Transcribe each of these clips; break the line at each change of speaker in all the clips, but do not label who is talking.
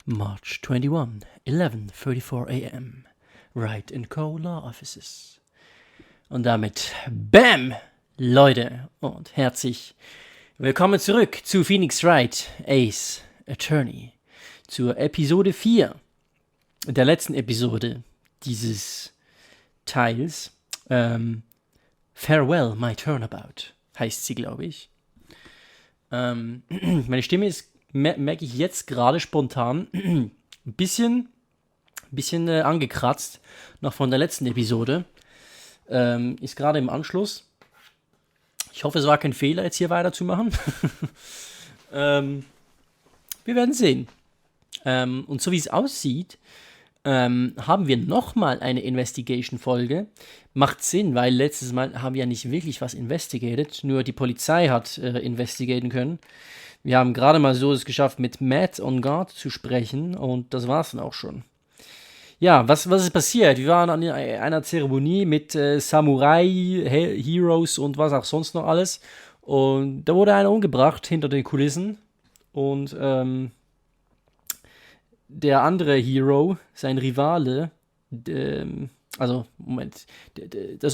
March 21, 11:34 a.m. Wright & Co. Law Offices. Und damit BAM! Leute und herzlich willkommen zurück zu Phoenix Wright, Ace Attorney, zur Episode 4, der letzten Episode dieses Teils. Farewell, my turnabout, heißt sie, glaube ich. Meine Stimme ist, merke ich jetzt gerade spontan, ein bisschen angekratzt, noch von der letzten Episode. Ist gerade im Anschluss. Ich hoffe, es war kein Fehler, jetzt hier weiterzumachen. Wir werden sehen. Und so wie es aussieht, haben wir nochmal eine Investigation-Folge. Macht Sinn, weil letztes Mal haben wir ja nicht wirklich was investigated, nur die Polizei hat investigaten können. Wir haben gerade mal so es geschafft, mit Matt on Guard zu sprechen und das war's dann auch schon. Ja, was ist passiert? Wir waren an einer Zeremonie mit Samurai, Heroes und was auch sonst noch alles. Und da wurde einer umgebracht hinter den Kulissen. Und der andere Hero, sein Rivale, das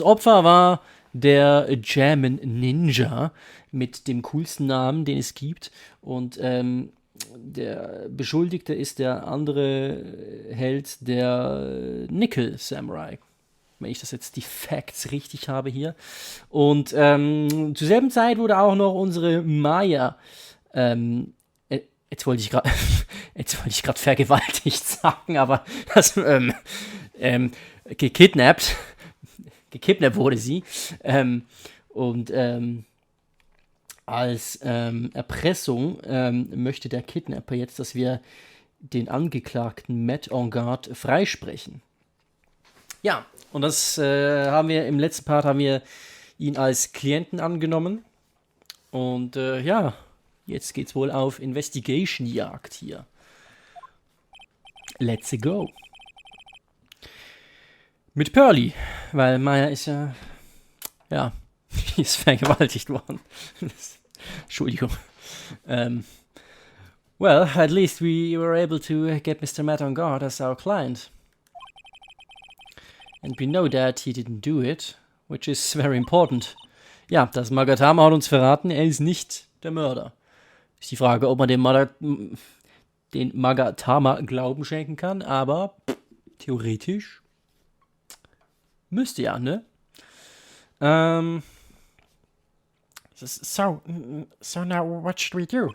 Opfer war der German Ninja mit dem coolsten Namen, den es gibt. Und der Beschuldigte ist der andere Held, der Nickel Samurai. Wenn ich das jetzt die Facts richtig habe hier. Und zur selben Zeit wurde auch noch unsere Maya, jetzt wollte ich gerade vergewaltigt sagen, aber das, gekidnappt wurde sie. Als Erpressung möchte der Kidnapper jetzt, dass wir den Angeklagten Matt on Guard freisprechen. Ja, und das haben wir im letzten Part ihn als Klienten angenommen. Und ja, jetzt geht's wohl auf Investigation-Jagd hier. Let's go. Mit Pearly, weil Maya ist ja, die ist vergewaltigt worden. Entschuldigung. Well, at least we were able to get Mr. Matt on guard as our client. And we know that he didn't do it, which is very important. Ja, das Magatama hat uns verraten, er ist nicht der Mörder. Ist die Frage, ob man den Magatama Glauben schenken kann, aber theoretisch müsste ja, ne? So now what should we do?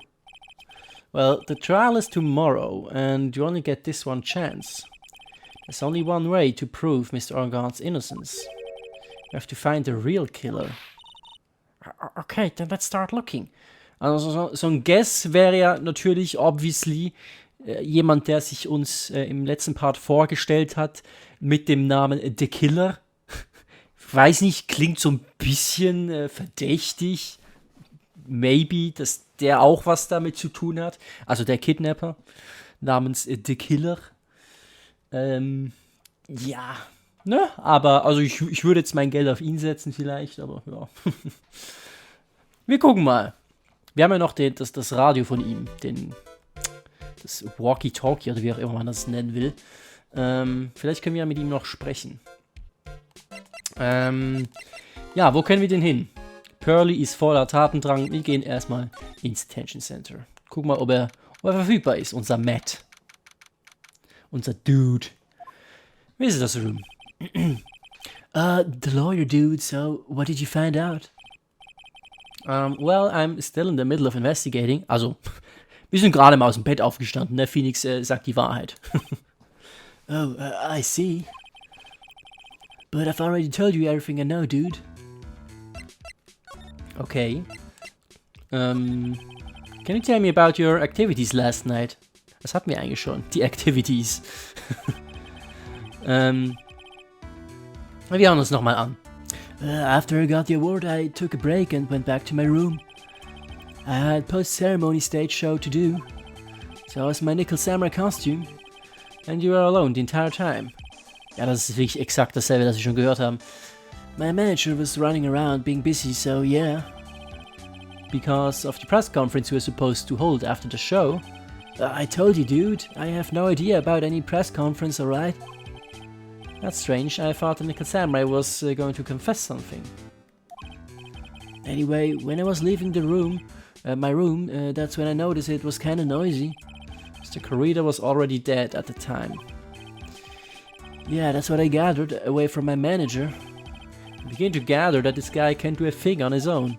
Well, the trial is tomorrow, and you only get this one chance. There's only one way to prove Mr. Orgard's innocence. You have to find the real killer. Okay, then let's start looking. Also so ein Guess wäre ja natürlich, obviously, jemand, der sich uns im letzten Part vorgestellt hat, mit dem Namen The Killer. Weiß nicht, klingt so ein bisschen verdächtig. Maybe, dass der auch was damit zu tun hat. Also der Kidnapper namens The Killer. Ja, ne? Aber, also ich würde jetzt mein Geld auf ihn setzen vielleicht, aber ja. Wir gucken mal. Wir haben ja noch das Radio von ihm, das Walkie-Talkie oder wie auch immer man das nennen will. Vielleicht können wir ja mit ihm noch sprechen. Ja, wo können wir denn hin? Pearly ist voller Tatendrang. Wir gehen erstmal ins Detention Center. Guck mal, ob er verfügbar ist. Unser Matt. Unser Dude. Visitors Room. The lawyer dude, so what did you find out? Well, I'm still in the middle of investigating. Also, wir sind gerade mal aus dem Bett aufgestanden. Der Phoenix sagt die Wahrheit. Oh, I see. But I've already told you everything I know, dude. Okay. Can you tell me about your activities last night? Das hatten wir eigentlich schon. Die Activities. Wir hören uns nochmal an. After I got the award, I took a break and went back to my room. I had post-ceremony stage show to do. So I was in my nickel samurai costume. And you were alone the entire time. Ja, das ist wirklich exakt dasselbe, das wir schon gehört haben. My manager was running around being busy, so yeah. Because of the press conference we were supposed to hold after the show, I told you, dude. I have no idea about any press conference, alright? That's strange. I thought the Nickel Samurai was going to confess something. Anyway, when I was leaving the room, my room, that's when I noticed it was kinda noisy. Mr. Corrida was already dead at the time. Yeah, that's what I gathered away from my manager. I began to gather that this guy can't do a thing on his own.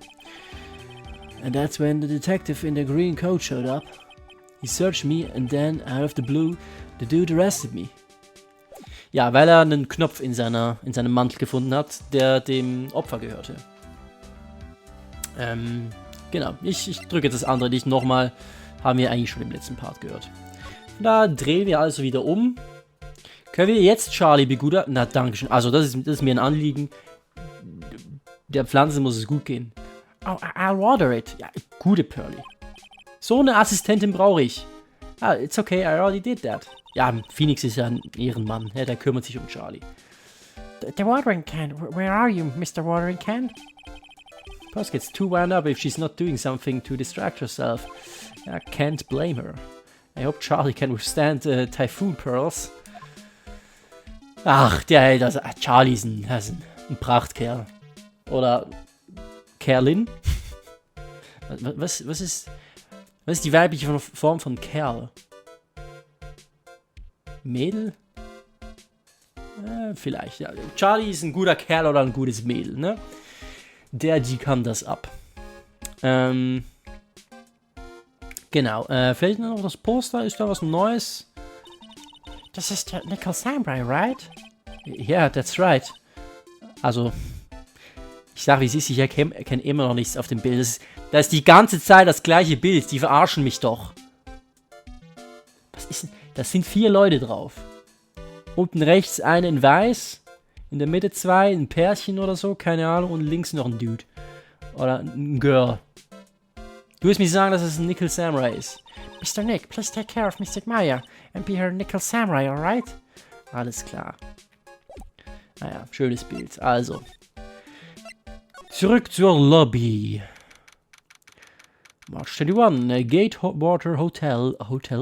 And that's when the detective in the green coat showed up. He searched me and then, out of the blue, the dude arrested me. Ja, weil er einen Knopf in seinem Mantel gefunden hat, der dem Opfer gehörte. Genau, ich drücke jetzt das andere nicht nochmal. Haben wir eigentlich schon im letzten Part gehört. Da drehen wir also wieder um. Können wir jetzt Charlie begutachten? Na, danke schön. Also, das ist mir ein Anliegen. Der Pflanze muss es gut gehen. Oh, I'll water it. Ja, gute Pearly. So eine Assistentin brauche ich. Ah, it's okay, I already did that. Ja, Phoenix ist ja ein Ehrenmann. Ja, der kümmert sich um Charlie. The watering can. Where are you, Mr. Watering Can? Puss gets too wound up if she's not doing something to distract herself. I can't blame her. I hope Charlie can withstand Typhoon Pearls. Ach, Charlie ist ein Prachtkerl. Oder Kerlin? Was ist die weibliche Form von Kerl? Mädel? Vielleicht, ja. Charlie ist ein guter Kerl oder ein gutes Mädel, ne? Die kann das ab. Genau, fehlt noch das Poster? Ist da was Neues? Das ist der Nickel Samurai, right? Yeah, that's right. Also, ich sag wie es ist, ich erkenne immer noch nichts auf dem Bild. Da ist die ganze Zeit das gleiche Bild. Die verarschen mich doch. Was ist denn? Das sind 4 Leute drauf. Unten rechts eine in weiß. In der Mitte 2, ein Pärchen oder so, keine Ahnung. Und links noch ein Dude. Oder ein Girl. Du willst mir sagen, dass es ein Nickel Samurai ist. Mr. Nick, please take care of Mr. Maya and be her Nickel Samurai, alright? Alles klar. Naja, schönes Bild. Also. Zurück zur Lobby. March 21, Gatewater Hotel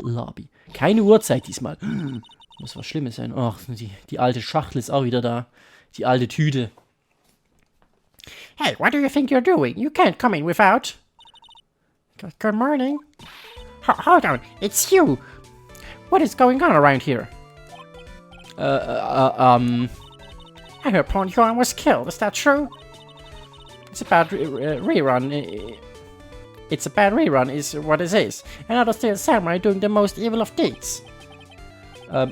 Lobby. Keine Uhrzeit diesmal. Muss was Schlimmes sein. Ach, die alte Schachtel ist auch wieder da. Die alte Tüte.
Hey, what do you think you're doing? You can't come in without... Good morning. Hold on, it's you. What is going on around here? I heard Pawn Yuan was killed, is that true? It's a bad rerun. It's a bad rerun, is what it is. Another still samurai doing the most evil of deeds.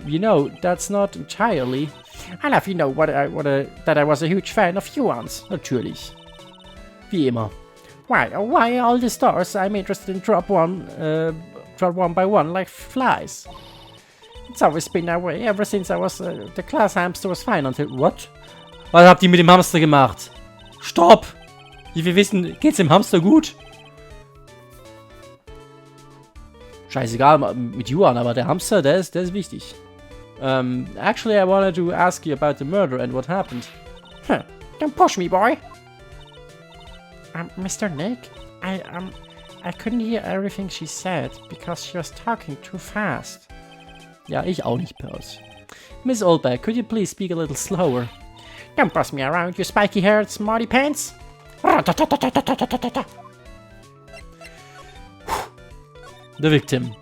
You know, that's not entirely...
I'll have you know that I was a huge fan of Yuan's.
Natürlich. Wie immer.
Why all the stars I'm interested in drop one by one like flies? It's always been that way, ever since I was... the class hamster was fine until...
What? Was habt ihr mit dem Hamster gemacht? Stopp! Wie wir wissen, geht's dem Hamster gut? Scheißegal mit Yuan, aber der Hamster, der ist wichtig. Actually, I wanted to ask you about the murder and what happened.
Huh, don't push me, boy. Mr. Nick, I couldn't hear everything she said because she was talking too fast.
Ja, ich auch nicht, Purse. Miss Oldback, could you please speak a little slower?
Don't boss me around, you spiky-haired smarty pants.
The victim.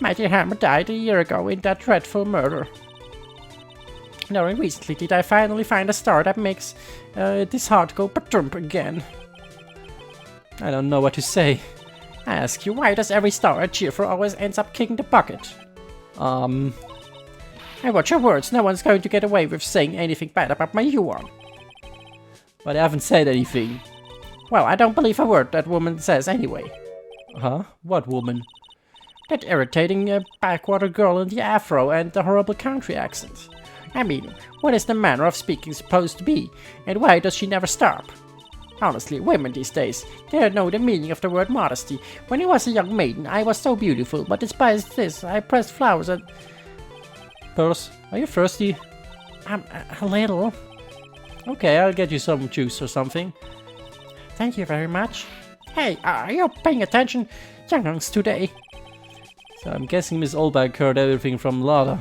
My dear Hammer died a year ago in that dreadful murder. Only recently did I finally find a star that makes this heart go ba-trump again.
I don't know what to say.
I ask you, why does every star I cheer for always ends up kicking the bucket? I watch your words, no one's going to get away with saying anything bad about my Yuan.
But I haven't said anything.
Well, I don't believe a word that woman says anyway.
Huh? What woman?
That irritating backwater girl in the afro and the horrible country accent. I mean, what is the manner of speaking supposed to be, and why does she never stop? Honestly, women these days, they don't know the meaning of the word modesty. When I was a young maiden, I was so beautiful, but despite this, I pressed flowers and...
Purse, are you thirsty?
A little.
Okay, I'll get you some juice or something.
Thank you very much. Hey, are you paying attention? Young'uns today.
So, I'm guessing Miss Olberg heard everything from Lada.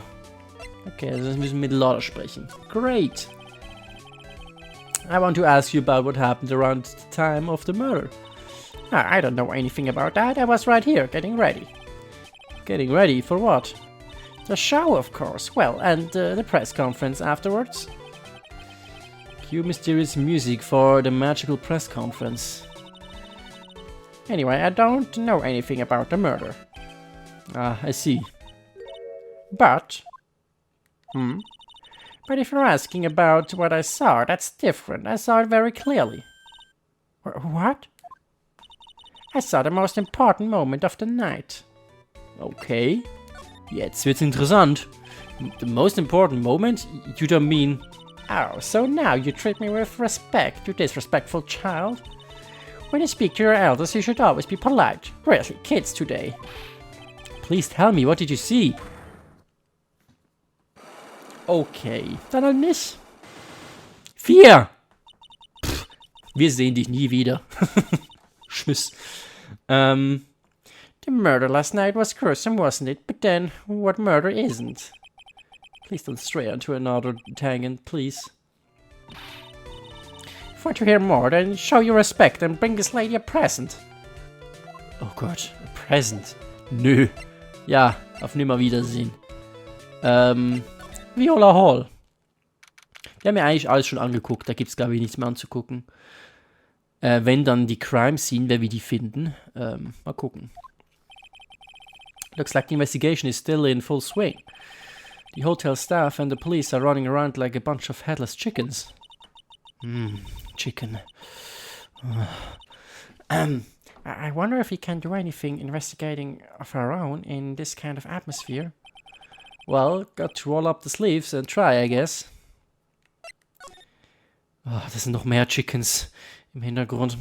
Okay, also wir müssen mit Lada sprechen. Great! I want to ask you about what happened around the time of the murder.
I don't know anything about that. I was right here, getting ready.
Getting ready for what?
The show, of course. Well, and the press conference afterwards.
Cue mysterious music for the magical press conference.
Anyway, I don't know anything about the murder.
Ah, I see.
But... But if you're asking about what I saw, that's different. I saw it very clearly. What? I saw the most important moment of the night.
Okay. Jetzt wird's interessant. The most important moment? You don't mean...
Oh, so now you treat me with respect, you disrespectful child? When you speak to your elders, you should always be polite. Really, kids today.
Please tell me, what did you see? Okay, dann halt nicht. 4! Pff, wir sehen dich nie wieder. Tschüss.
The murder last night was gruesome, wasn't it? But then, what murder isn't?
Please don't stray onto another tangent, please.
If you want to hear more, then show your respect and bring this lady a present.
Oh Gott, a present? Nö. Ja, auf Nimmerwiedersehen. Viola Hall. Wir haben ja eigentlich alles schon angeguckt, da gibt's glaube ich nichts mehr anzugucken. Wenn dann die Crime Scene, wer wir die finden. Mal gucken. Looks like the investigation is still in full swing. The hotel staff and the police are running around like a bunch of headless chickens. Chicken.
I wonder if we can do anything investigating of our own in this kind of atmosphere.
Well, got to roll up the sleeves and try, I guess. Oh, das sind noch mehr Chickens im Hintergrund.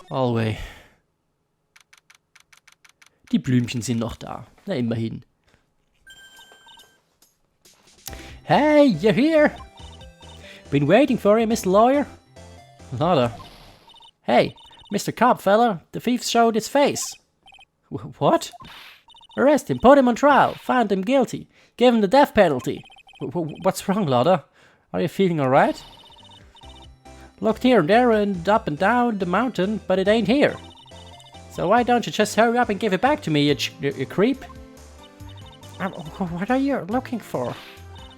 Always. Die Blümchen sind noch da. Na, immerhin. Hey, you're here! Been waiting for you, Mr. Lawyer. Nada. Hey, Mr. Cop fella, the thief showed his face. What? Arrest him, put him on trial, find him guilty, give him the death penalty. What's wrong, Lotta? Are you feeling alright? Looked here and there and up and down the mountain, but it ain't here. So why don't you just hurry up and give it back to me, you creep?
What are you looking for?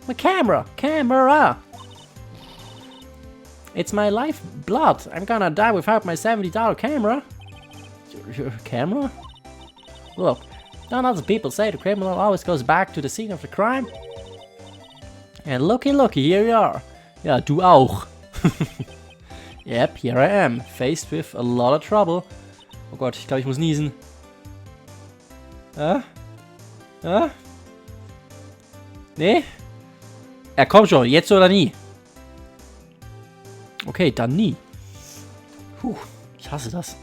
My camera! Camera! It's my lifeblood. I'm gonna die without my $70 camera. Your camera? Look, don't other people say the criminal always goes back to the scene of the crime? And looky, here you are. Ja, du auch. Yep, here I am, faced with a lot of trouble. Oh Gott, ich glaube, ich muss niesen. Nee? Ja, komm schon, jetzt oder nie. Okay, dann nie. Puh, ich hasse das.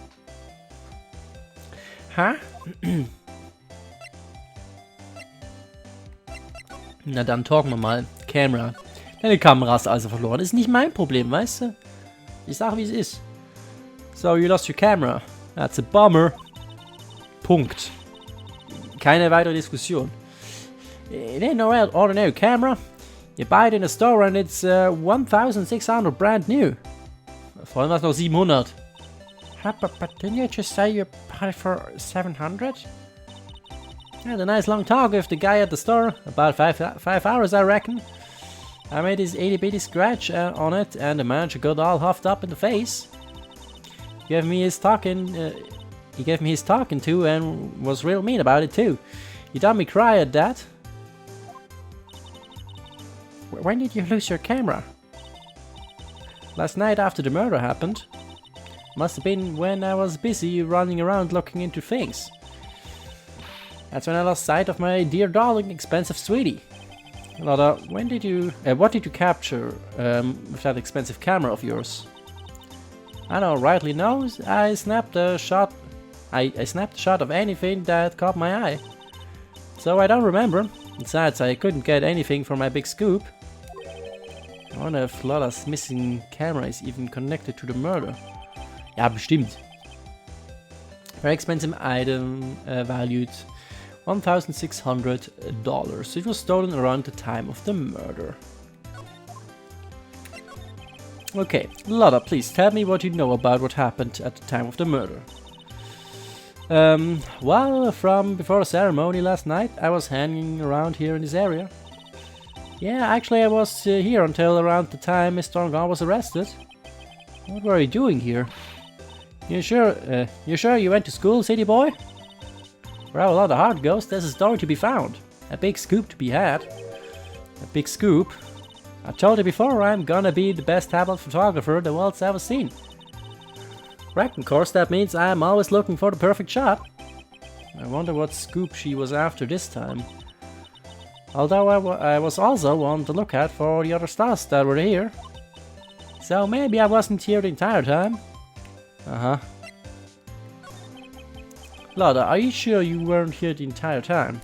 Na dann talken wir mal. Camera. Deine Kamera hast du also verloren. Ist nicht mein Problem, weißt du? Ich sag, wie es ist. So, you lost your camera. That's a bummer. Punkt. Keine weitere Diskussion. It ain't no ordinary camera. You buy it in a store and it's 1,600 brand new. Vorhin war es noch 700.
But didn't you just say you bought it for 700?
I had a nice long talk with the guy at the store. About 5 hours, I reckon. I made his itty bitty scratch on it, and the manager got all huffed up in the face. He gave me his talking to, and was real mean about it too. He done me cry at that.
When did you lose your camera?
Last night after the murder happened. Must have been when I was busy running around looking into things. That's when I lost sight of my dear darling expensive sweetie. Lotta, what did you capture with that expensive camera of yours? I don't rightly know. I snapped a shot of anything that caught my eye. So I don't remember. Besides, I couldn't get anything from my big scoop. I wonder if Lotta's missing camera is even connected to the murder. Ja, bestimmt. Very expensive item valued $1,600. It was stolen around the time of the murder. Okay, Lotta, please tell me what you know about what happened at the time of the murder. Well, from before the ceremony last night, I was hanging around here in this area. Yeah, actually I was here until around the time Mr. Ongar was arrested. What were you doing here? You sure you went to school, city boy? Where a lot of heart goes, there's a story to be found. A big scoop to be had. A big scoop? I told you before, I'm gonna be the best tablet photographer the world's ever seen. Right, of course, that means I'm always looking for the perfect shot. I wonder what scoop she was after this time. Although I was also on the lookout for the other stars that were here. So maybe I wasn't here the entire time. Uh-huh. Lotta, are you sure you weren't here the entire time?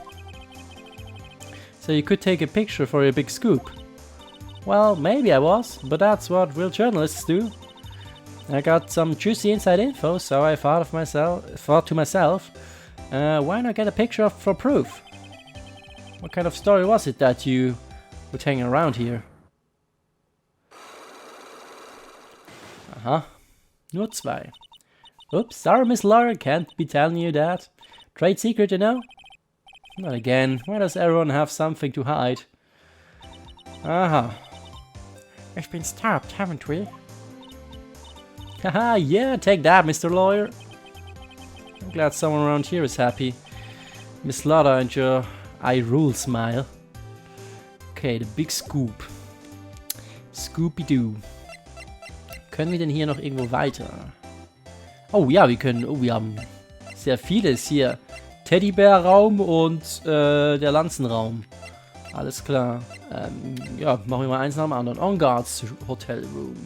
So you could take a picture for your big scoop. Well, maybe I was, but that's what real journalists do. I got some juicy inside info, so I thought to myself, why not get a picture for proof? What kind of story was it that you were hanging around here? Uh-huh. Nur zwei. Oops, sorry Miss Laura, can't be telling you that. Trade secret, you know? Not again, why does everyone have something to hide? Uh-huh.
We've been stopped, haven't we?
Haha, yeah, take that, Mr. Lawyer. I'm glad someone around here is happy. Miss Lotta and your I rule smile. Okay, the big scoop. Scooby-Doo. Können wir denn hier noch irgendwo weiter? Oh ja, wir können. Oh, wir haben sehr vieles hier. Teddybär-Raum und der Lanzenraum. Alles klar. Ja, machen wir mal eins nach dem anderen. On Guards Hotel Room.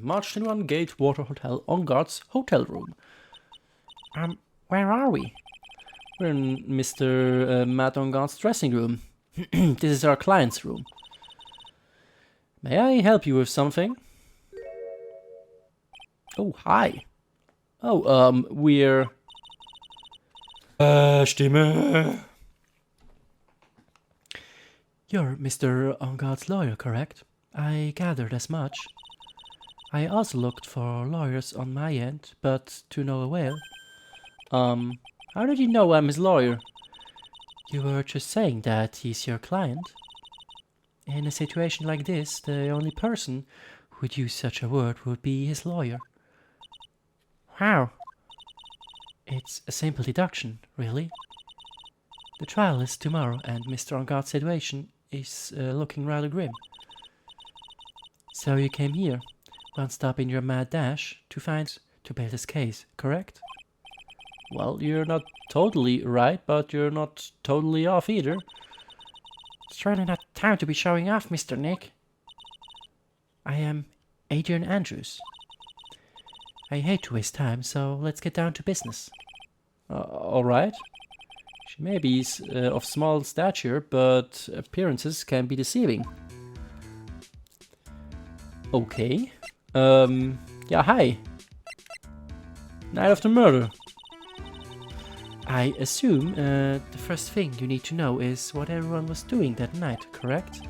March 21 Gatewater Hotel On Guards Hotel Room.
Where are we?
We're in Mr. Matt On Guard's dressing room. This is our client's room. May I help you with something? Oh, hi. Oh, we're... Stimme. You're Mr. On Guard's lawyer, correct? I gathered as much. I also looked for lawyers on my end, but to no avail. How did you know I'm his lawyer? You were just saying that he's your client. In a situation like this, the only person who would use such a word would be his lawyer.
How?
It's a simple deduction, really. The trial is tomorrow, and Mr. On Guard's situation is looking rather grim. So you came here, one stop in your mad dash, to build this case, correct? Well, you're not totally right, but you're not totally off either.
It's really not time to be showing off, Mr. Nick.
I am Adrian Andrews. I hate to waste time, so let's get down to business. Alright. She may be of small stature, but appearances can be deceiving. Okay. Yeah, hi. Night of the murder. I assume the first thing you need to know is what everyone was doing that night, correct?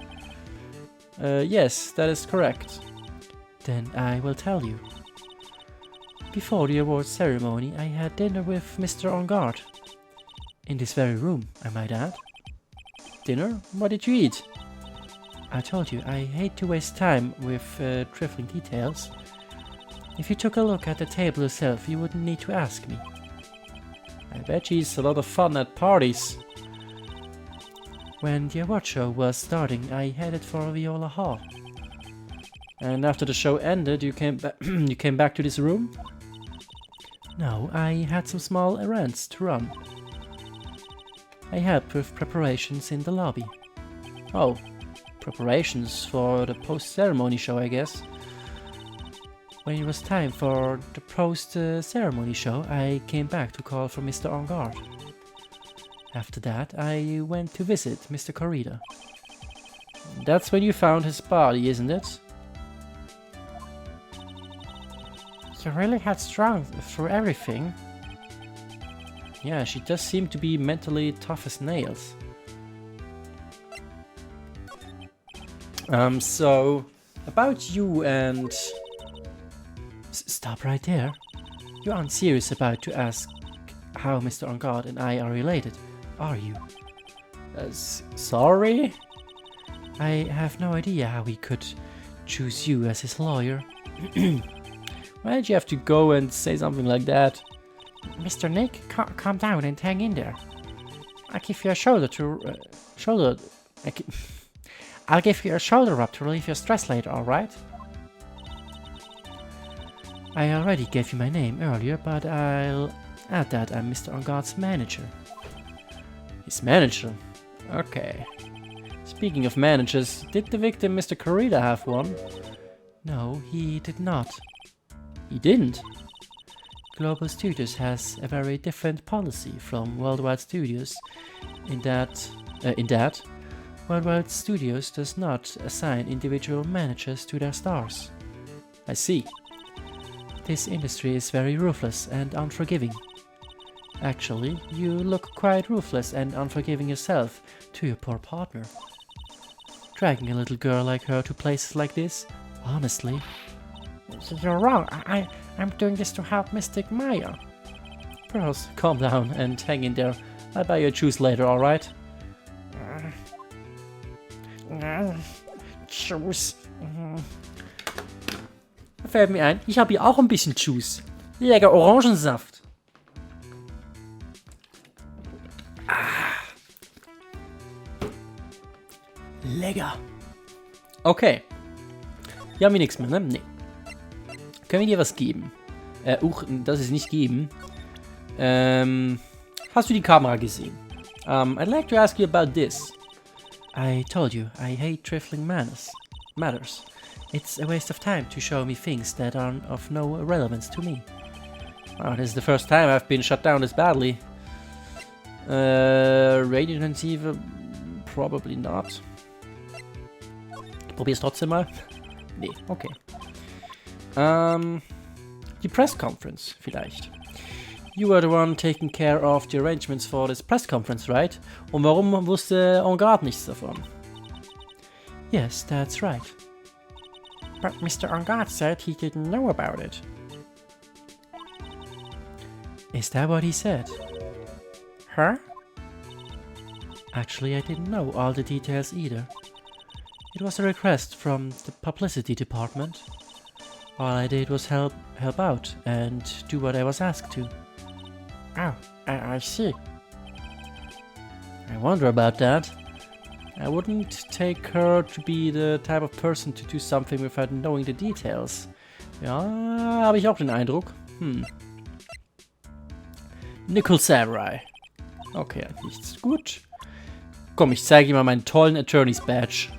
Yes, that is correct. Then I will tell you. Before the awards ceremony, I had dinner with Mr. On Guard. In this very room, I might add. Dinner? What did you eat? I told you, I hate to waste time with trifling details. If you took a look at the table yourself, you wouldn't need to ask me. I bet she's a lot of fun at parties. When the award show was starting, I headed for Viola Hall. And after the show ended, you came back to this room? No, I had some small errands to run. I helped with preparations in the lobby. Oh, preparations for the post-ceremony show, I guess. When it was time for the post-ceremony show, I came back to call for Mr. On Guard. After that, I went to visit Mr. Corrida. That's when you found his body, isn't it?
You really headstrong through everything.
Yeah, she does seem to be mentally tough as nails. So, about you and...
Stop right there. You aren't serious about to ask how Mr. Engard and I are related, are you?
Sorry?
I have no idea how he could choose you as his lawyer.
Why did you have to go and say something like that?
Mr. Nick, calm down and hang in there. I'll give you a I'll give you a shoulder rub to relieve your stress later, alright? I already gave you my name earlier, but I'll add that I'm Mr. Engard's manager.
His manager? Okay. Speaking of managers, did the victim Mr. Corrida have one?
No, he did not.
He didn't?
Global Studios has a very different policy from Worldwide Studios in that Worldwide Studios does not assign individual managers to their stars.
I see.
This industry is very ruthless and unforgiving. Actually, you look quite ruthless and unforgiving yourself to your poor partner. Dragging a little girl like her to places like this, honestly. You're wrong. I'm doing this to help Mystic Maya.
Girls, calm down and hang in there. I'll buy you a juice later, alright?
Juice.
Da fällt mir ein, ich habe hier auch ein bisschen Juice. Lecker Orangensaft. Lecker. Okay. Hier haben wir nichts mehr, ne? Nee. Können wir dir was geben? Das ist nicht geben. Hast du die Kamera gesehen? I'd like to ask you about this.
I told you, I hate trifling matters. It's a waste of time to show me things that are of no relevance to me.
Oh, this is the first time I've been shut down this badly. Radiointensive? Probably not. Ich probier's trotzdem mal. Nee, okay. Die Press Conference vielleicht. You were the one taking care of the arrangements for this press conference, right? Und warum wusste Engard nichts davon?
Yes, that's right. But Mr. Engard said he didn't know about it.
Is that what he said?
Huh?
Actually, I didn't know all the details either. It was a request from the publicity department. All I did was help out and do what I was asked to.
Oh, I see.
I wonder about that. I wouldn't take her to be the type of person to do something without knowing the details. Ja, habe ich auch den Eindruck. Nickel Samurai. Okay, nichts. Gut. Komm, ich zeige dir mal meinen tollen Attorneys Badge.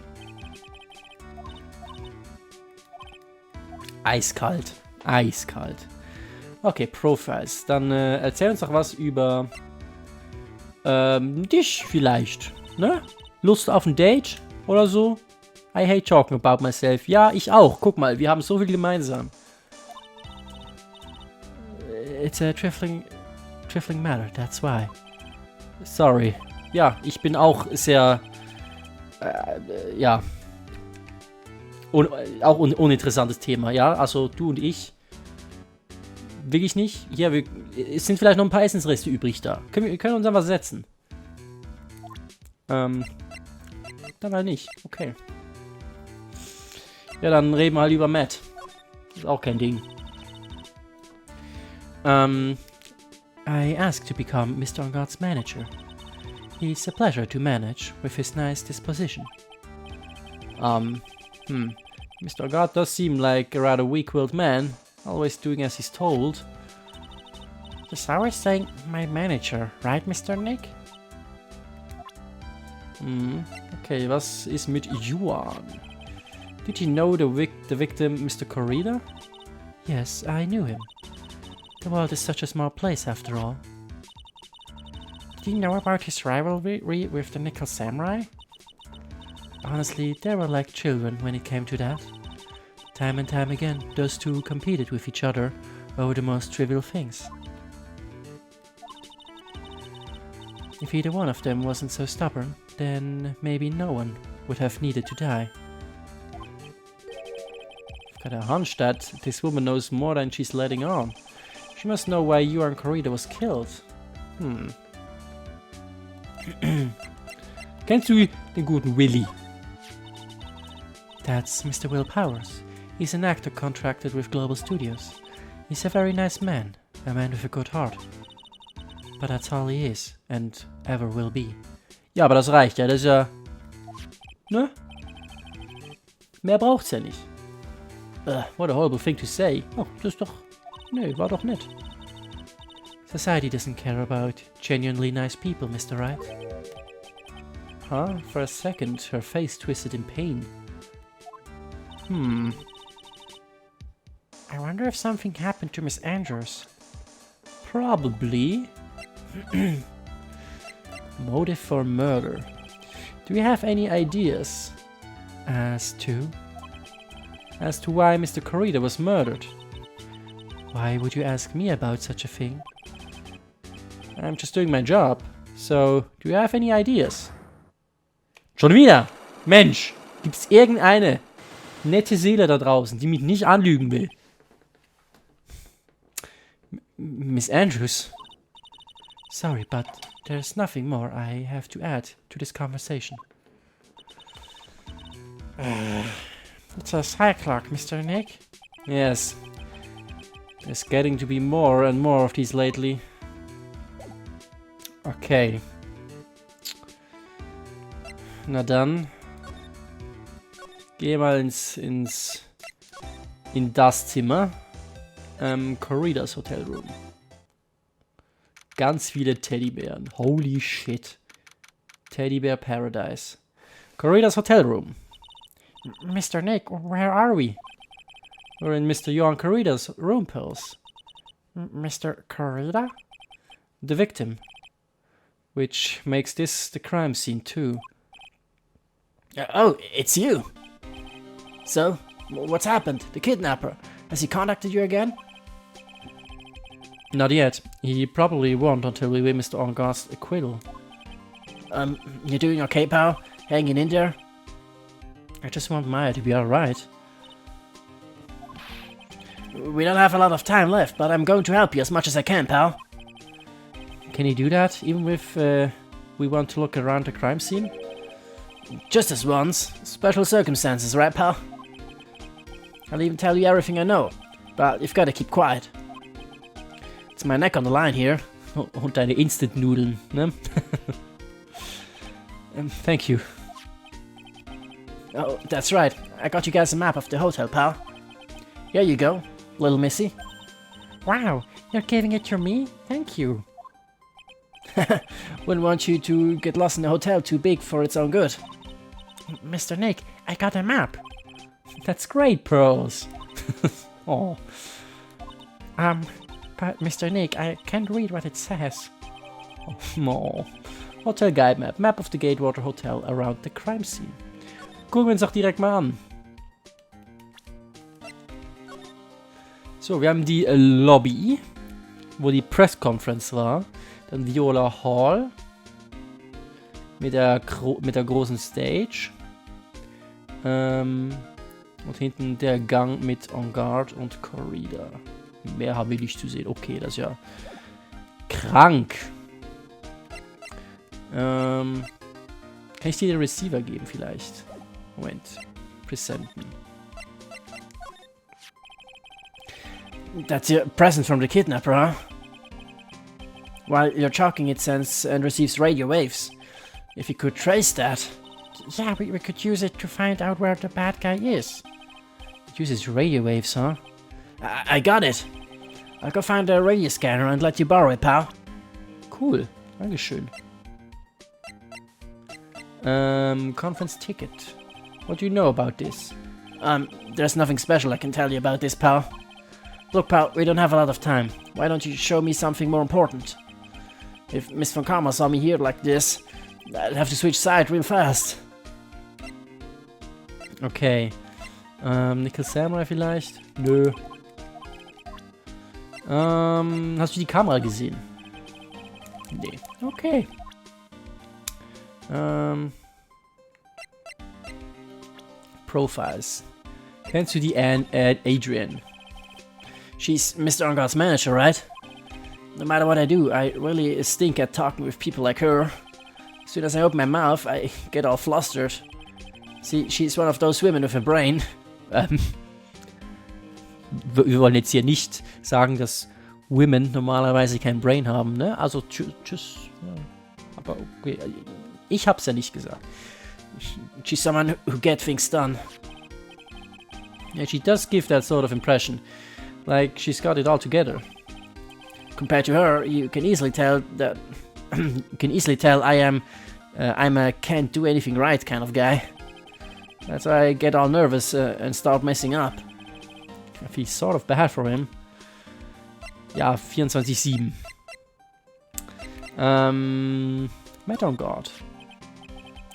Eiskalt. Eiskalt. Okay, Profiles. Dann erzähl uns doch was über dich vielleicht. Ne? Lust auf ein Date oder so? I hate talking about myself. Ja, ich auch. Guck mal, wir haben so viel gemeinsam.
It's a trifling matter, that's why.
Sorry. Ja, ich bin auch sehr ja. Auch uninteressantes Thema, ja. Also du und ich. Wirklich nicht. Ja, es sind vielleicht noch ein paar Essensreste übrig da. Wir können uns einfach setzen. Dann halt nicht. Okay. Ja, dann reden wir halt über Matt. Ist auch kein Ding.
I asked to become Mr. Engard's manager. He's a pleasure to manage with his nice disposition.
Mr. Engard does seem like a rather weak-willed man, always doing as he's told.
He's always saying, my manager, right, Mr. Nick?
Okay, was ist mit Yuan? Did he know the victim, Mr. Corrida?
Yes, I knew him. The world is such a small place, after all. Did he know about his rivalry with the Nickel Samurai? Honestly, they were like children when it came to that. Time and time again, those two competed with each other over the most trivial things. If either one of them wasn't so stubborn, then maybe no one would have needed to die. I've got a hunch that this woman knows more than she's letting on. She must know why Johan Corrida was killed.
Kennst du den guten Willy?
That's Mr. Will Powers. He's an actor contracted with Global Studios. He's a very nice man, a man with a good heart. But that's all he is, and ever will be.
Ja, aber das reicht ja, das ist ja... Ne? Mehr braucht's ja nicht. What a horrible thing to say. Oh, das ist doch... Nee, war doch nett.
Society doesn't care about genuinely nice people, Mr. Wright.
Huh? For a second, her face twisted in pain.
I wonder if something happened to Miss Andrews.
Probably. Motive for murder. Do you have any ideas?
As to?
As to why Mr. Corrida was murdered?
Why would you ask me about such a thing?
I'm just doing my job. So, do you have any ideas? Schon wieder! Mensch! Gibt's irgendeine nette Seele da draußen, die mich nicht anlügen will?
Miss Andrews? Sorry, but there's nothing more I have to add to this conversation. It's a cyclock, Mr. Nick.
Yes. There's getting to be more and more of these lately. Okay. Na dann. Geh mal in das Zimmer. Corridas Hotel Room. Ganz viele Teddybären. Holy shit. Teddybear Paradise. Corridas Hotel Room.
Mr. Nick, where are we?
We're in Mr. Johan Corrida's room pills.
Mr. Corrida?
The victim. Which makes this the crime scene too.
Oh, it's you. So, what's happened? The kidnapper. Has he contacted you again?
Not yet. He probably won't until we win Mr. Ongar's acquittal.
You doing okay, pal? Hanging in there?
I just want Maya to be alright.
We don't have a lot of time left, but I'm going to help you as much as I can, pal.
Can you do that, even if we want to look around the crime scene?
Just as once. Special circumstances, right, pal? I'll even tell you everything I know, but you've got to keep quiet. It's my neck on the line here.
Und deine Instant-Nudeln, ne? Thank you.
Oh, that's right. I got you guys a map of the hotel, pal. Here you go, little missy.
Wow, you're giving it to me? Thank you.
Wouldn't want you to get lost in a hotel too big for its own good.
Mr. Nick, I got a map.
That's great, Pearls. Oh.
But Mr. Nick, I can't read what it says.
Oh, no. Hotel Guide Map. Map of the Gatewater Hotel around the crime scene. Gucken wir uns doch direkt mal an. So, wir haben die Lobby, wo die Press Conference war. Dann Viola Hall mit der großen Stage. Und hinten der Gang mit On Guard und Corrida. Mehr habe ich nicht zu sehen. Okay, das ist ja krank. Kann ich dir den Receiver geben vielleicht? Moment. Presenten.
That's your present from the kidnapper, huh? While you're talking, it sends and receives radio waves. If you could trace that.
Yeah, we could use it to find out where the bad guy is.
It uses radio waves, huh?
I got it. I'll go find a radio scanner and let you borrow it, pal.
Cool. Dankeschön. Conference ticket. What do you know about this?
There's nothing special I can tell you about this, pal. Look, pal, we don't have a lot of time. Why don't you show me something more important? If Miss Von Karma saw me here like this, I'd have to switch side real fast.
Okay. Nickel Samurai vielleicht? Nö. Hast du die Kamera gesehen? Nee. Okay. Profiles. Kennst du die Adrian?
She's Mr. Ongar's manager, right? No matter what I do, I really stink at talking with people like her. As soon as I open my mouth, I get all flustered. See, she's one of those women with a brain.
Wir wollen jetzt hier nicht sagen, dass Women normalerweise kein Brain haben, ne? Also tschüss. Ja. Aber okay, ich hab's ja nicht gesagt.
She's someone who gets things done.
Yeah, she does give that sort of impression. Like she's got it all together.
Compared to her, you can easily tell that I'm a can't do anything right kind of guy. That's why I get all nervous and start messing up.
I feel sort of bad for him. Ja, 24/7. Met on God.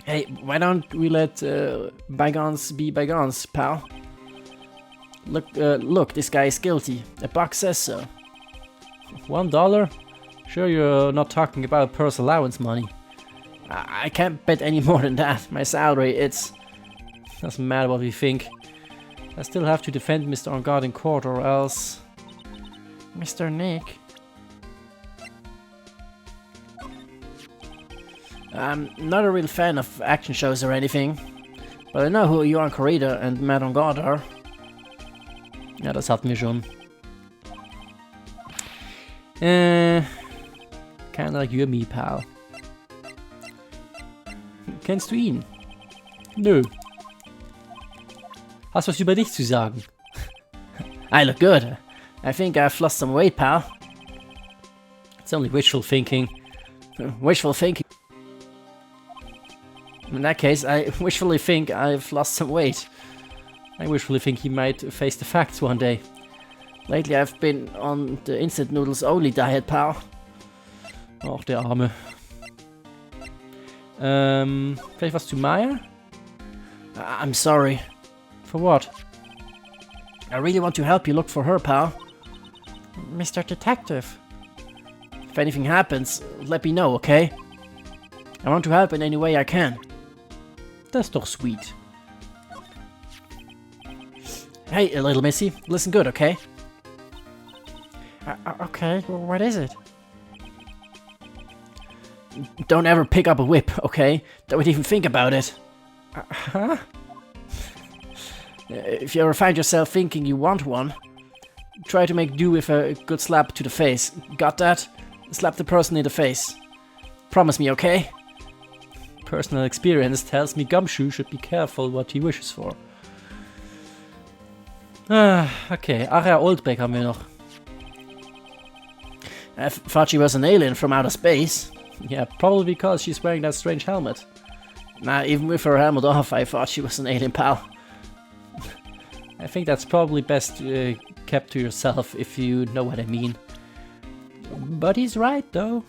Hey, why don't we let bygones be bygones, pal? Look, this guy is guilty. The box says so.
$1? Sure you're not talking about purse allowance money.
I can't bet any more than that. My salary, it's...
Doesn't matter what we think. I still have to defend Mr. On Guard in court or else...
Mr. Nick.
I'm not a real fan of action shows or anything, but I know who Johan Corrida and Matt on Guard are.
Ja, das hatten wir schon. Kinda like you and me, pal. Kennst du ihn? Nö. Hast was über dich zu sagen?
I look good. I think I've lost some weight, pal.
It's only wishful thinking.
Wishful thinking. In that case, I wishfully think I've lost some weight.
I wishfully think he might face the facts one day.
Lately I've been on the instant noodles only diet, pal.
Och, der Arme. Vielleicht was zu Maya?
I'm sorry.
For what?
I really want to help you look for her, pal.
Mr. Detective.
If anything happens, let me know, okay? I want to help in any way I can.
Das ist doch sweet.
Hey, little missy, listen good, okay?
Okay, well, what is it?
Don't ever pick up a whip, okay? Don't even think about it.
Huh?
If you ever find yourself thinking you want one, try to make do with a good slap to the face. Got that? Slap the person in the face. Promise me, okay?
Personal experience tells me Gumshoe should be careful what he wishes for. Okay, Aria Oldbeck haben wir noch.
I thought she was an alien from outer space.
Yeah, probably because she's wearing that strange helmet.
Nah, even with her helmet off, I thought she was an alien, pal.
I think that's probably best kept to yourself, if you know what I mean. But he's right, though.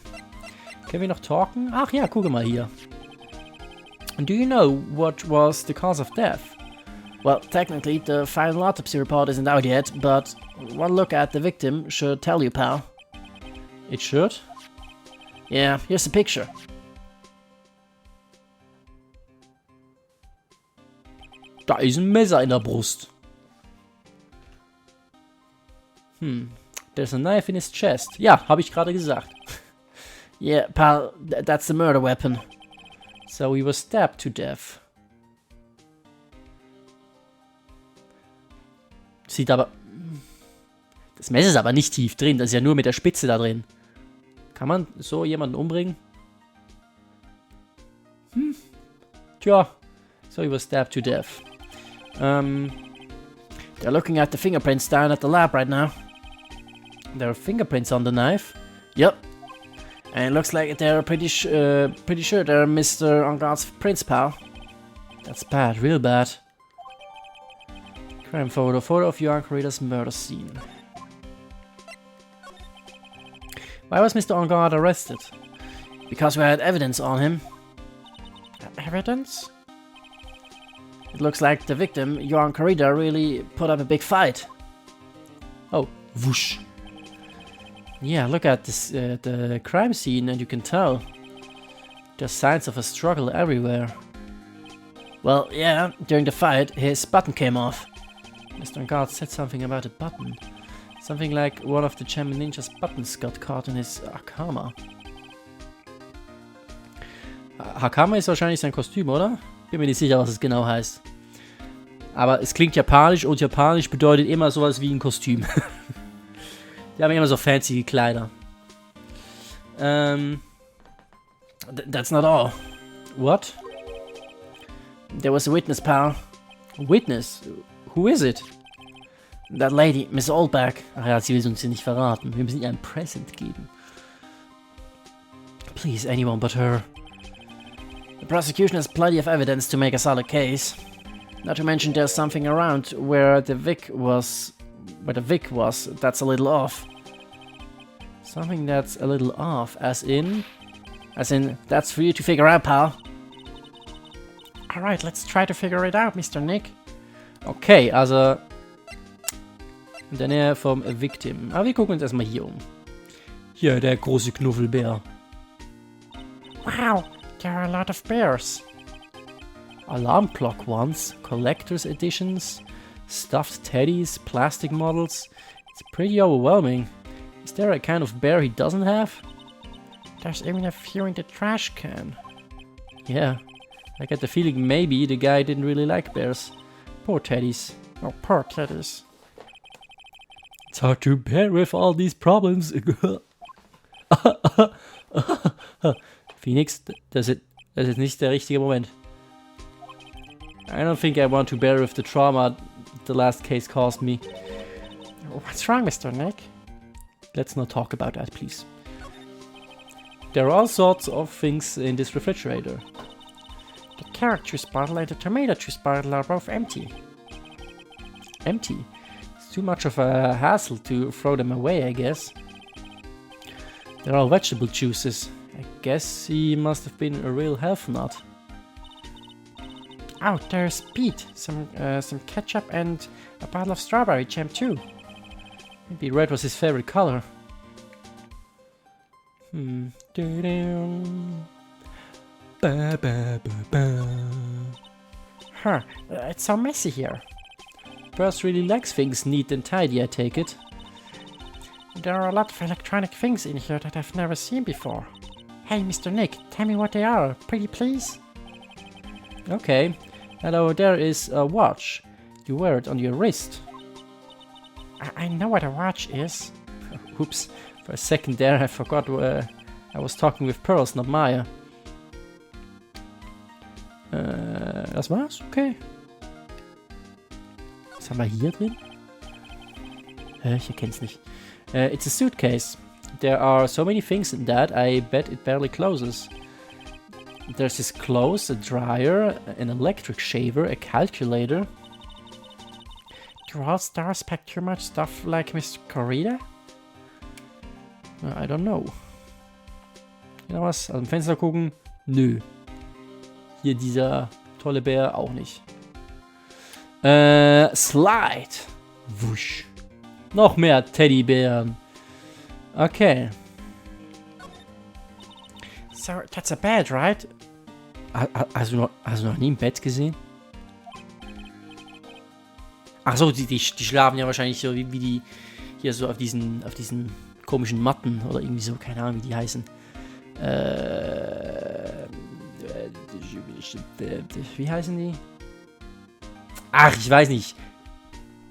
Können wir noch talken? Ach ja, guck mal hier. Do you know what was the cause of death?
Well, technically, the final autopsy report isn't out yet, but one look at the victim should tell you, pal.
It should?
Yeah, here's a picture.
Da ist ein Messer in der Brust. There's a knife in his chest. Ja, habe ich gerade gesagt.
Yeah, pal, that's the murder weapon.
So he was stabbed to death. Sieht aber... Das Messer ist aber nicht tief drin, das ist ja nur mit der Spitze da drin. Kann man so jemanden umbringen? Tja, so he was stabbed to death.
They're looking at the fingerprints down at the lab right now.
There are fingerprints on the knife?
Yep. And it looks like they're pretty sure they're Mr. Ongar's prints, pal.
That's bad, real bad. Crime photo of Johan Corrida's murder scene. Why was Mr. Onguard arrested?
Because we had evidence on him.
Evidence?
It looks like the victim, Johan Corrida, really put up a big fight.
Oh, whoosh. Yeah, look at this, the crime scene and you can tell. There's signs of a struggle everywhere.
Well, yeah, during the fight, his button came off.
Mr. Guard said something about a button. Something like one of the German Ninja's buttons got caught in his Hakama. Hakama ist wahrscheinlich sein Kostüm, oder? Bin mir nicht sicher, was es genau heißt. Aber es klingt japanisch und japanisch bedeutet immer sowas wie ein Kostüm. Die haben immer so fancy Kleider.
That's not all.
What?
There was a witness, pal.
Witness? Who is it?
That lady, Miss Oldback.
Ach ja, sie will uns hier nicht verraten. Wir müssen ihr ein Present geben. Please, anyone but her.
The prosecution has plenty of evidence to make a solid case. Not to mention there's something around where the Vic was... that's a little off.
Something that's a little off, as in...
As in, that's for you to figure out, pal.
Alright, let's try to figure it out, Mr. Nick.
Okay, also... In der Nähe vom Victim. Aber wir gucken uns erstmal hier um. Hier, der große Knuffelbär.
Wow, there are a lot of bears.
Alarm clock ones, collector's editions, stuffed teddies, plastic models. It's pretty overwhelming. Is there a kind of bear he doesn't have?
There's even a few in the trash can.
Yeah, I get the feeling maybe the guy didn't really like bears. Poor teddies.
Oh, poor teddies.
It's hard to bear with all these problems. Phoenix, das ist nicht der richtige Moment. I don't think I want to bear with the trauma the last case caused me.
What's wrong, Mr. Nick?
Let's not talk about that, please. There are all sorts of things in this refrigerator.
The carrot juice bottle and the tomato juice bottle are both empty.
Empty? It's too much of a hassle to throw them away, I guess. They're all vegetable juices. I guess he must have been a real health nut.
Oh, there's Pete. Some ketchup and a bottle of strawberry jam too.
Maybe red was his favorite color.
Huh, it's so messy here.
Perhaps really likes things neat and tidy, I take it.
There are a lot of electronic things in here that I've never seen before. Hey, Mr. Nick, tell me what they are, pretty please?
Okay. Hello, there is a watch. You wear it on your wrist.
I know what a watch is.
Oops. For a second there, I forgot I was talking with Pearls, not Maya. Das war's? Okay. Was haben wir hier drin? Ich erkenn's nicht. It's a suitcase. There are so many things in that, I bet it barely closes. There's his clothes, a dryer, an electric shaver, a calculator.
Do all stars pack too much stuff like Mr. Corrida?
I don't know. Genau was? Aus dem Fenster gucken? Nö. Hier dieser tolle Bär auch nicht. Slide. Wusch. Noch mehr Teddybären. Okay.
So, that's a bed, right?
Hast du noch nie ein Bett gesehen? Achso, die schlafen ja wahrscheinlich so wie die hier so auf diesen komischen Matten oder irgendwie so, keine Ahnung wie die heißen. Wie heißen die? Ach, ich weiß nicht.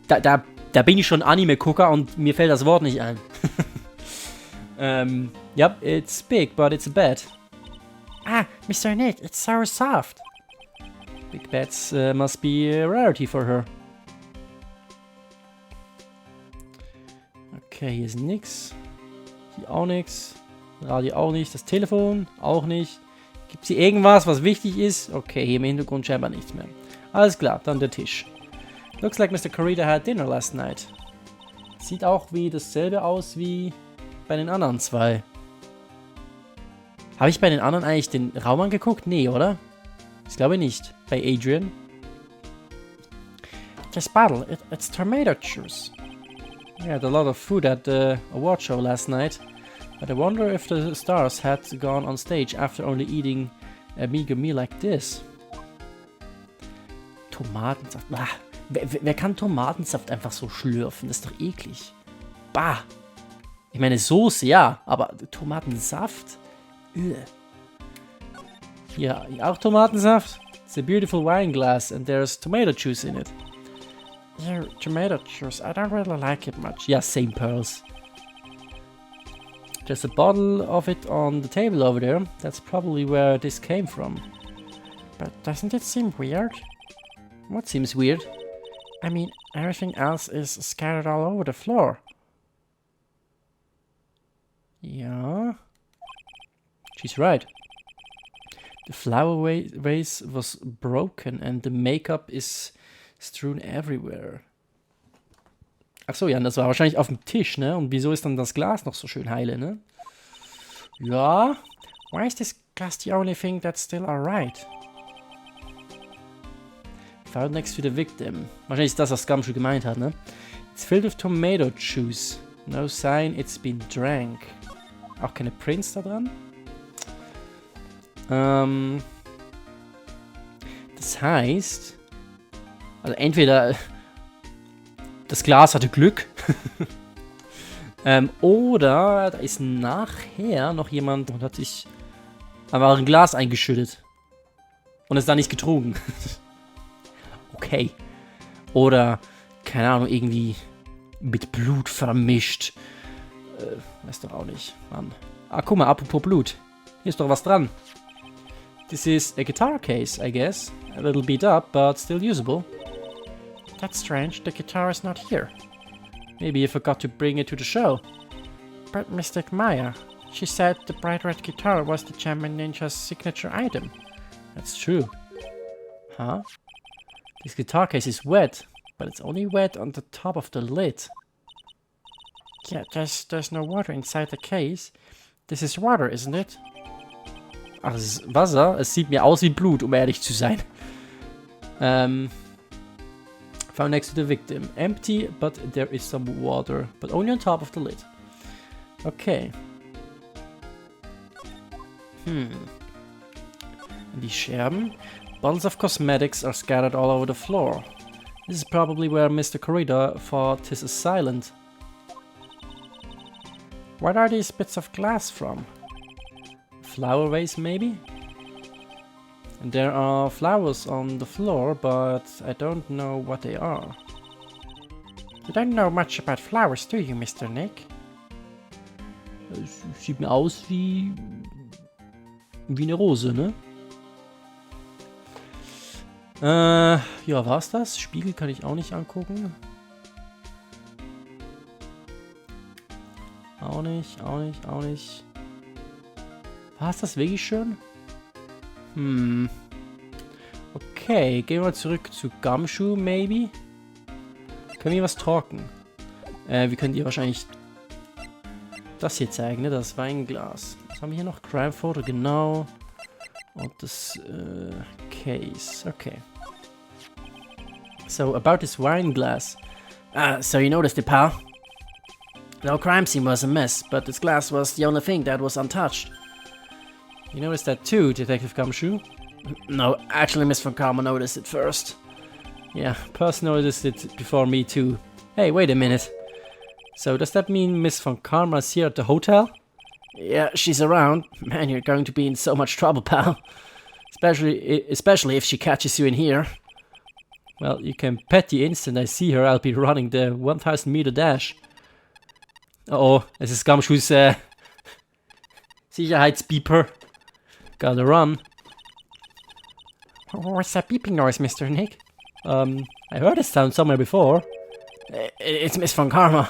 Da bin ich schon Anime-Gucker und mir fällt das Wort nicht ein. Yep, it's big, but it's a bed.
Ah, Mr. Nick, it's so soft.
Big beds must be a rarity for her. Okay, hier ist nix. Hier auch nix. Radio auch nicht. Das Telefon auch nicht. Gibt es hier irgendwas, was wichtig ist? Okay, hier im Hintergrund scheinbar nichts mehr. Alles klar, dann der Tisch. Looks like Mr. Corrida had dinner last night. Sieht auch wie dasselbe aus wie bei den anderen zwei. Habe ich bei den anderen eigentlich den Raum angeguckt? Nee, oder? Ich glaube nicht. Bei Adrian.
This bottle, it's tomato juice.
We had a lot of food at the award show last night, but I wonder if the stars had gone on stage after only eating a meager meal like this. Tomatensaft. Bah. Wer kann Tomatensaft einfach so schlürfen? Das ist doch eklig. Bah. Ich meine, Soße, ja, aber Tomatensaft? Hier, auch Tomatensaft? It's a beautiful wine glass and there's tomato juice in it.
Yeah, tomato juice. I don't really like it much.
Yeah, same pearls. There's a bottle of it on the table over there. That's probably where this came from.
But doesn't it seem weird?
What seems weird?
I mean, everything else is scattered all over the floor.
Yeah. She's right. The flower vase was broken and the makeup is strewn everywhere. Ach so, ja, das war wahrscheinlich auf dem Tisch, ne? Und wieso ist dann das Glas noch so schön heile, ne? Ja.
Why is this glass the only thing that's still alright?
Found next to the victim. Wahrscheinlich ist das, was Gumshoe gemeint hat, ne? It's filled with tomato juice. No sign it's been drank. Auch keine Prints da dran. Das heißt, also entweder das Glas hatte Glück oder da ist nachher noch jemand und hat sich einfach ein Glas eingeschüttet und es dann nicht getrunken. Okay. Oder, keine Ahnung, irgendwie mit Blut vermischt. Weiß doch auch nicht, Mann. Ah, guck mal, apropos Blut. Hier ist doch was dran. This is a guitar case, I guess. A little beat up, but still usable.
That's strange, the guitar is not here.
Maybe you forgot to bring it to the show.
But Mystic Maya, she said the bright red guitar was the Champion Ninja's signature item.
That's true. Huh? This guitar case is wet, but it's only wet on the top of the lid.
Yeah, there's no water inside the case. This is water, isn't it?
Ach, es ist Wasser. Es sieht mir aus wie Blut, um ehrlich zu sein. Found next to the victim. Empty, but there is some water. But only on top of the lid. Okay. And die Scherben? Bottles of cosmetics are scattered all over the floor. This is probably where Mr. Corrida fought his assailant.
What are these bits of glass from?
Flower vase, maybe? And there are flowers on the floor, but I don't know what they are.
You don't know much about flowers, do you, Mr. Nick?
Es sieht mir aus wie eine Rose, ne? Ja, war's das? Spiegel kann ich auch nicht angucken. Auch nicht. War's das wirklich schon? Okay, gehen wir zurück zu Gumshoe, maybe? Können wir was talken? Wir können dir wahrscheinlich das hier zeigen, ne? Das Weinglas. Was haben wir hier noch? Crime Photo, genau. Und das Case. Okay. So, about this wine glass.
So you noticed it, pal? The whole crime scene was a mess, but this glass was the only thing that was untouched.
You noticed that too, Detective Gumshoe?
No, actually Miss Von Karma noticed it first.
Yeah, Percy noticed it before me too. Hey, wait a minute. So does that mean Miss Von Karma's here at the hotel?
Yeah, she's around. Man, you're going to be in so much trouble, pal. Especially if she catches you in here.
Well, you can bet the instant I see her I'll be running the 1000 meter dash. Uh-oh, es ist Gumshoes Sicherheitsbeeper. Gotta run.
What's that beeping noise, Mr. Nick?
I heard this sound somewhere before.
It's Miss Von Karma.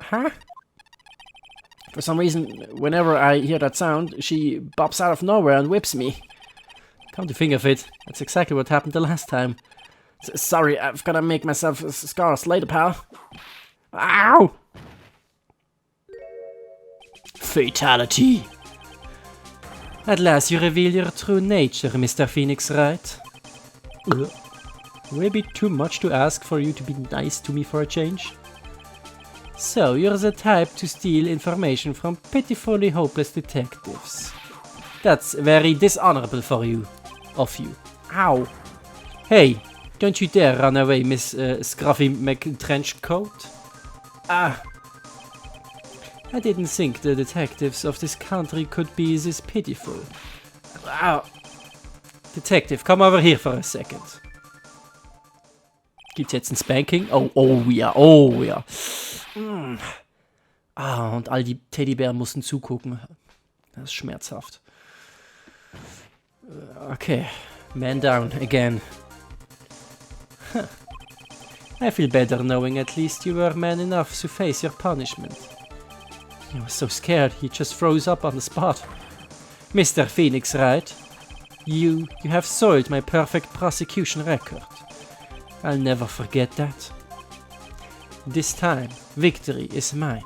Huh?
For some reason, whenever I hear that sound, she pops out of nowhere and whips me.
Come to think of it, that's exactly what happened the last time.
Sorry, I've gotta make myself scarce later, pal.
Ow!
Fatality.
At last you reveal your true nature, Mr. Phoenix Wright. Will it be too much to ask for you to be nice to me for a change? So, you're the type to steal information from pitifully hopeless detectives. That's very dishonorable for you. Of you. Ow. Hey, don't you dare run away, Miss Scruffy McTrenchcoat. Ah. I didn't think the detectives of this country could be this pitiful. Ow. Detective, come over here for a second. Gibt's jetzt ein Spanking? Oh ja, oh ja. Ah, und all die Teddybären mussten zugucken. Das ist schmerzhaft. Okay, man down again. Huh. I feel better knowing at least you were man enough to face your punishment. He was so scared he just froze up on the spot. Mr. Phoenix Wright, you have soiled my perfect prosecution record. I'll never forget that. This time, victory is mine.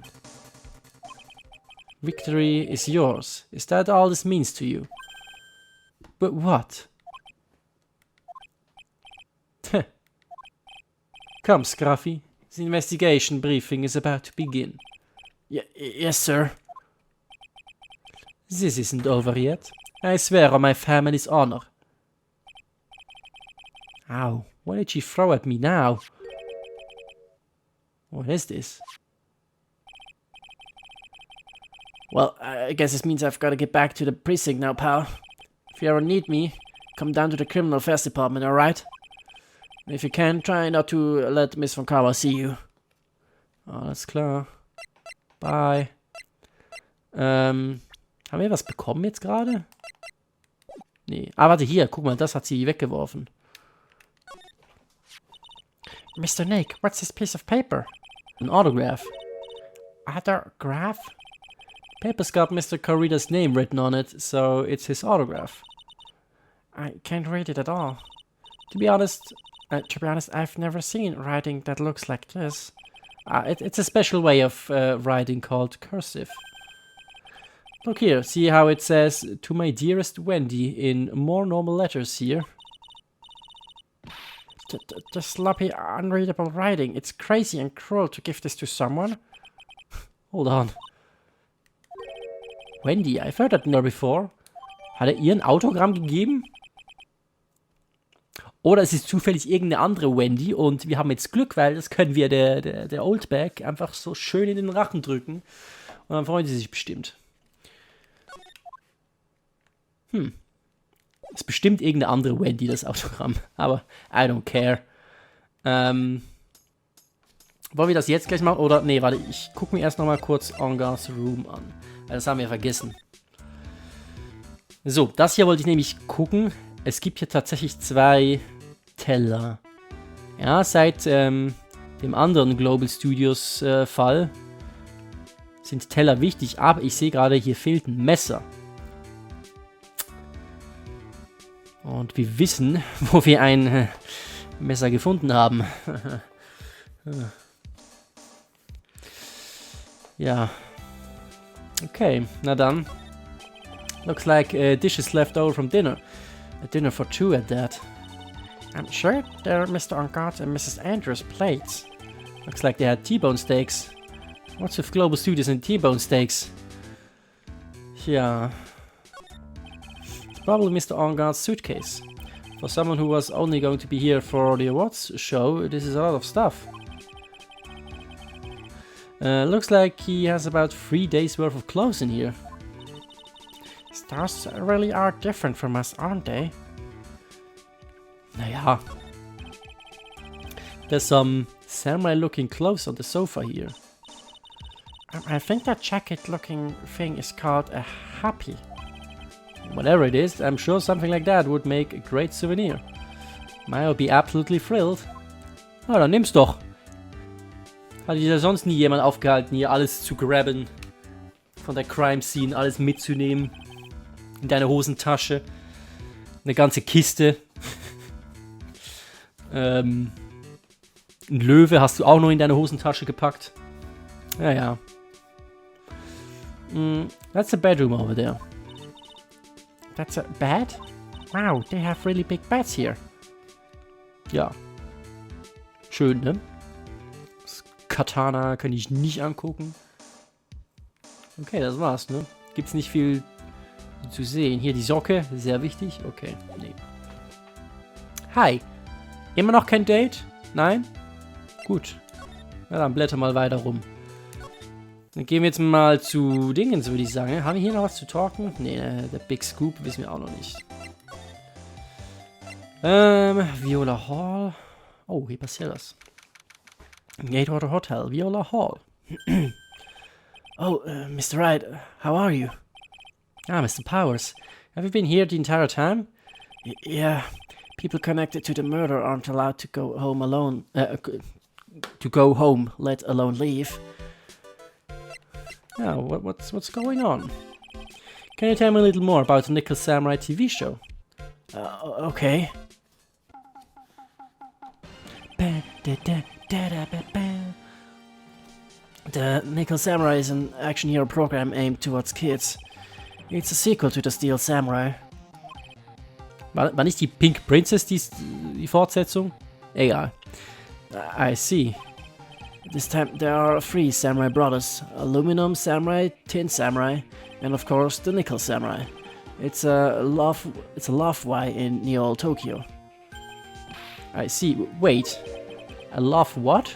Victory is yours. Is that all this means to you? But what? Come, Scruffy. The investigation briefing is about to begin.
Yes, sir.
This isn't over yet. I swear on my family's honor. Ow, what did she throw at me now? What is this?
Well, I guess this means I've got to get back to the precinct now, pal. If you ever need me, come down to the criminal affairs department, alright? If you can, try not to let Miss von Karma see you.
Alles klar. Bye. Haben wir was bekommen jetzt gerade? Nee. Ah, warte, hier. Guck mal, das hat sie weggeworfen.
Mr. Nick, what's this piece of paper?
An autograph.
Autograph?
Paper's got Mr. Corrida's name written on it, so it's his autograph.
I can't read it at all.
To be honest,
I've never seen writing that looks like this.
it's a special way of writing called cursive. Look here, see how it says, "To my dearest Wendy," in more normal letters here.
The sloppy, unreadable writing. It's crazy and cruel to give this to someone.
Hold on. Wendy, I've heard that name before. Hat er ihr ein Autogramm gegeben? Oder es ist zufällig irgendeine andere Wendy und wir haben jetzt Glück, weil das können wir der Oldback einfach so schön in den Rachen drücken. Und dann freuen sie sich bestimmt. Ist bestimmt irgendeine andere Wendy, das Autogramm. Aber I don't care. Wollen wir das jetzt gleich machen? Oder, nee, warte, ich gucke mir erst nochmal kurz Angars Room an. Das haben wir vergessen. So, das hier wollte ich nämlich gucken. Es gibt hier tatsächlich 2 Teller. Ja, seit dem anderen Global Studios Fall sind Teller wichtig. Aber ich sehe gerade, hier fehlt ein Messer. Und wir wissen, wo wir ein Messer gefunden haben. Ja. Okay, na dann. Looks like dishes left over from dinner. A dinner for 2 at that.
I'm sure they're Mr. Angard and Mrs. Andrews' plates.
Looks like they had T-bone steaks. What's with Global Studios and T-bone steaks? Yeah. It's probably Mr. Angard's suitcase. For someone who was only going to be here for the awards show, this is a lot of stuff. Looks like he has about 3 days worth of clothes in here.
Stars really are different from us, aren't they?
Naja. There's some samurai-looking clothes on the sofa here.
I think that jacket-looking thing is called a happy.
Whatever it is, I'm sure something like that would make a great souvenir. I'll be absolutely thrilled. Na, dann nimm's doch. Hat dich ja sonst nie jemand aufgehalten, hier alles zu grabben. Von der Crime Scene alles mitzunehmen. In deine Hosentasche. Eine ganze Kiste. Ein Löwe hast du auch noch in deine Hosentasche gepackt. Naja. That's the bedroom over there.
That's a bed? Wow, they have really big beds here.
Ja. Schön, ne? Katana kann ich nicht angucken. Okay, das war's, ne? Gibt's nicht viel zu sehen. Hier die Socke, sehr wichtig. Okay, nee. Hi. Immer noch kein Date? Nein? Gut. Ja, dann blätter mal weiter rum. Dann gehen wir jetzt mal zu Dingens, würde ich sagen. Haben wir hier noch was zu talken? Nee, der Big Scoop wissen wir auch noch nicht. Viola Hall. Oh, hier passiert was. Gatewater Hotel, Viola Hall.
Oh, Mr. Wright, how are you?
Ah, Mr. Powers. Have you been here the entire time?
Yeah, people connected to the murder aren't allowed to go home alone. To go home, let alone leave.
Yeah, what's going on? Can you tell me a little more about the Nickel Samurai TV show?
Okay. The Nickel Samurai is an action hero program aimed towards kids. It's a sequel to the Steel Samurai.
War nicht die Pink Princess die Fortsetzung? Egal.
I see. This time there are 3 samurai brothers. Aluminum Samurai, Tin Samurai, and of course the Nickel Samurai. It's a love Y in Neo Tokyo.
I see. Wait. A love what?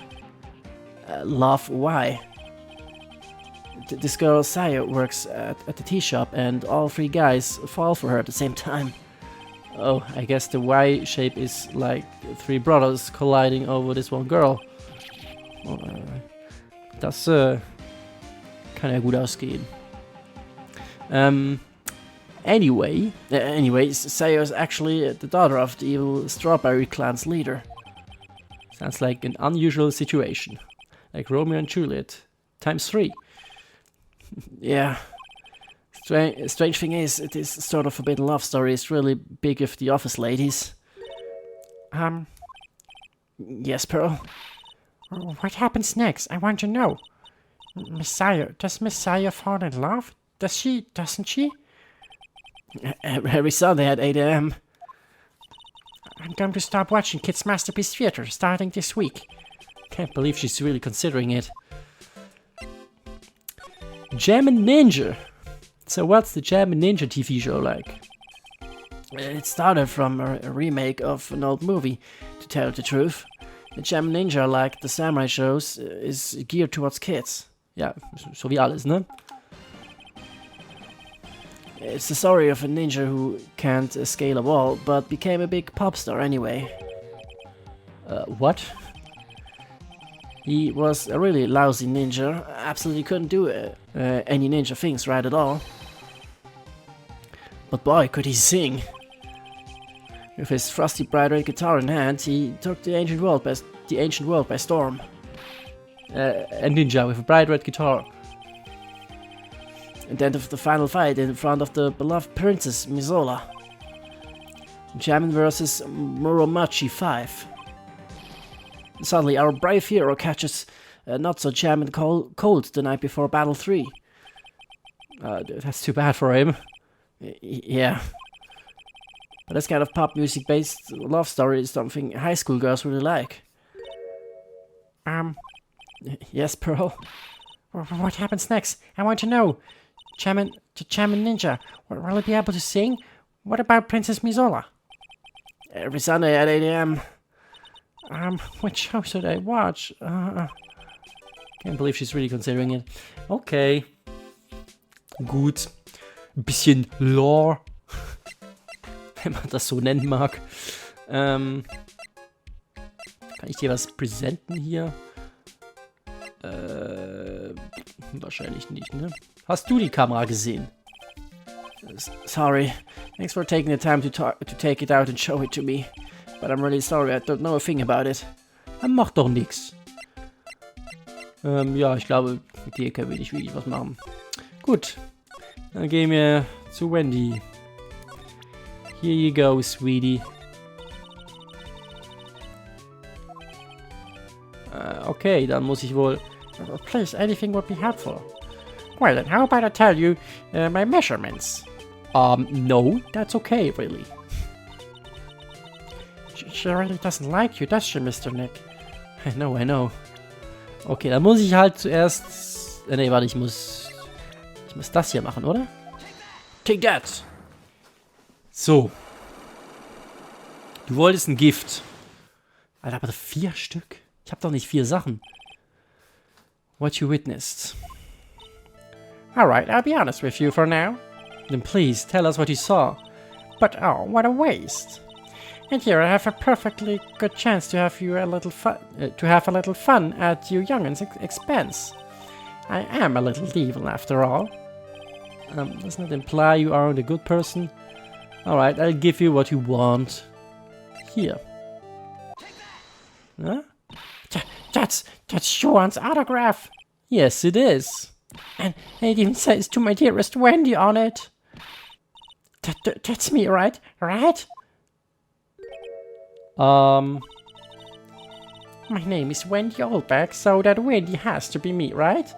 Love Y. This girl Sayo works at the tea shop and all 3 guys fall for her at the same time.
Oh, I guess the Y shape is like 3 brothers colliding over this one girl. Oh, das kann ja gut ausgehen. Anyway,
Sayo is actually the daughter of the evil Strawberry Clan's leader.
Sounds like an unusual situation. Like Romeo and Juliet, times 3.
Yeah. Strange thing is, it is sort of forbidden love story. It's really big with the office ladies. Yes, Pearl?
What happens next? I want to know. Messiah, does Messiah fall in love? Doesn't she?
Every Sunday at 8 AM.
I'm going to stop watching Kids Masterpiece Theater starting this week.
Can't believe she's really considering it. German Ninja. So what's the German Ninja TV show like?
It started from a remake of an old movie, to tell the truth. The German Ninja, like the samurai shows, is geared towards kids.
Ja, so wie alles, ne?
It's the story of a ninja who can't scale a wall, but became a big pop star anyway.
What?
He was a really lousy ninja, absolutely couldn't do any ninja things right at all. But boy, could he sing! With his frosty bright red guitar in hand, he took the ancient world by storm.
A ninja with a bright red guitar.
And then of the final fight in front of the beloved princess Mizola. Jamin vs. Muromachi 5. Suddenly, our brave hero catches not so Jamin cold the night before Battle 3.
That's too bad for him.
Yeah. But this kind of pop music based love story is something high school girls really like. Yes, Pearl?
What happens next? I want to know. Chairman Ninja, will he be able to sing? What about Princess Mizola?
Every Sunday at 8 AM.
What show should I watch?
Can't believe she's really considering it. Okay. Gut. Ein bisschen Lore. Wenn man das so nennen mag. Kann ich dir was präsenten hier? Wahrscheinlich nicht, ne? Hast du die Kamera gesehen?
Sorry. Thanks for taking the time to take it out and show it to me. But I'm really sorry, I don't know a thing about it.
Dann mach doch nix. Ja, ich glaube, mit dir können wir nicht wirklich was machen. Gut. Dann gehen wir zu Wendy. Here you go, sweetie. Okay, dann muss ich wohl...
Please, anything would be helpful. Well, then how about I tell you my measurements?
No, that's okay, really.
She really doesn't like you, does she, Mr. Nick?
I know. Okay, dann muss ich halt zuerst... nee, warte, ich muss das hier machen, oder?
Take that!
So. Du wolltest ein Gift. Alter, aber 4 Stück? Ich habe doch nicht 4 Sachen. What you witnessed.
Alright, I'll be honest with you for now.
Then please, tell us what you saw.
But oh, what a waste. And here I have a perfectly good chance to have a little fun at you young'uns' expense. I am a little evil after all.
Doesn't that imply you aren't a good person? Alright, I'll give you what you want. Here. Huh?
That's Johan's autograph.
Yes, it is.
And it even says to my dearest Wendy on it. That's me, right? Right?
My
My name is Wendy Oldback, so that Wendy has to be me, right?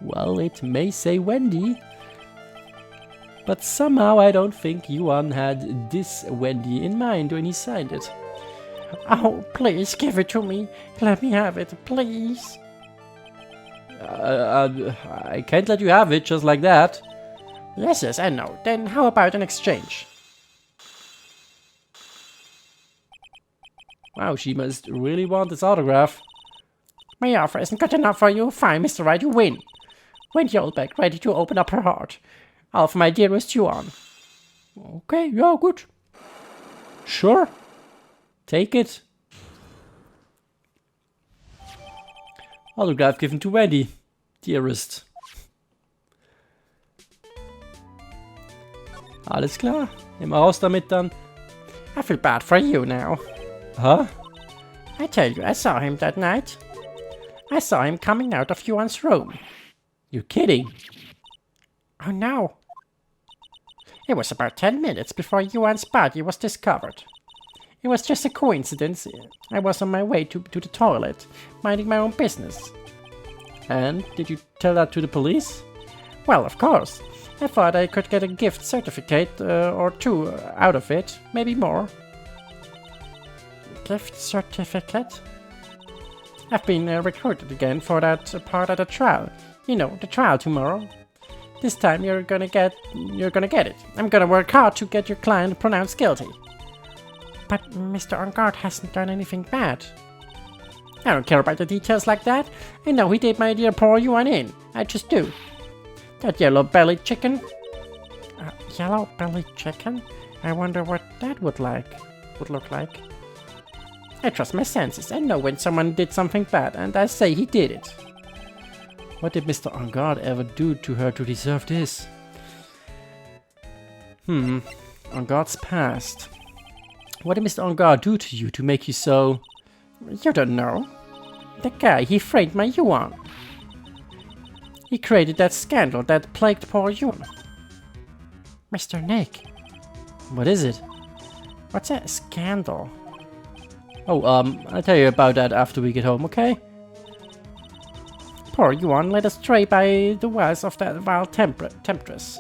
Well, it may say Wendy. But somehow I don't think Yuan had this Wendy in mind when he signed it.
Oh, please give it to me. Let me have it, please.
I can't let you have it just like that.
Yes, I know. Then how about an exchange?
Wow, she must really want this autograph.
My offer isn't good enough for you. Fine, Mr. Wright, you win. Wendy Oldback, ready to open up her heart. All for my dearest Yuan.
Okay, yeah, good. Sure. Take it. Autograph given to Wendy, dearest. Alles klar. Immer raus damit dann.
I feel bad for you now.
Huh?
I tell you, I saw him that night. I saw him coming out of Yuan's room.
You're kidding.
Oh no. It was about 10 minutes before Yuan's body was discovered. It was just a coincidence. I was on my way to the toilet, minding my own business.
And did you tell that to the police?
Well, of course. I thought I could get a gift certificate or 2 out of it, maybe more. Gift certificate? I've been recruited again for that part at the trial. You know, the trial tomorrow. This time you're gonna get it. I'm gonna work hard to get your client pronounced guilty. But Mr. Engard hasn't done anything bad. I don't care about the details like that. I know he did my dear poor Yuan in. I just do. That yellow-bellied chicken. Yellow-bellied chicken? I wonder what that would look like. I trust my senses. I know when someone did something bad, and I say he did it.
What did Mr. Engard ever do to her to deserve this? Engard's past. What did Mr. Engard do to you to make you so...
You don't know. The guy, he framed my Yuan. He created that scandal that plagued poor Yuan. Mr. Nick.
What is it?
What's a scandal?
Oh, I'll tell you about that after we get home, okay?
Poor Yuan led astray by the wiles of that vile temptress.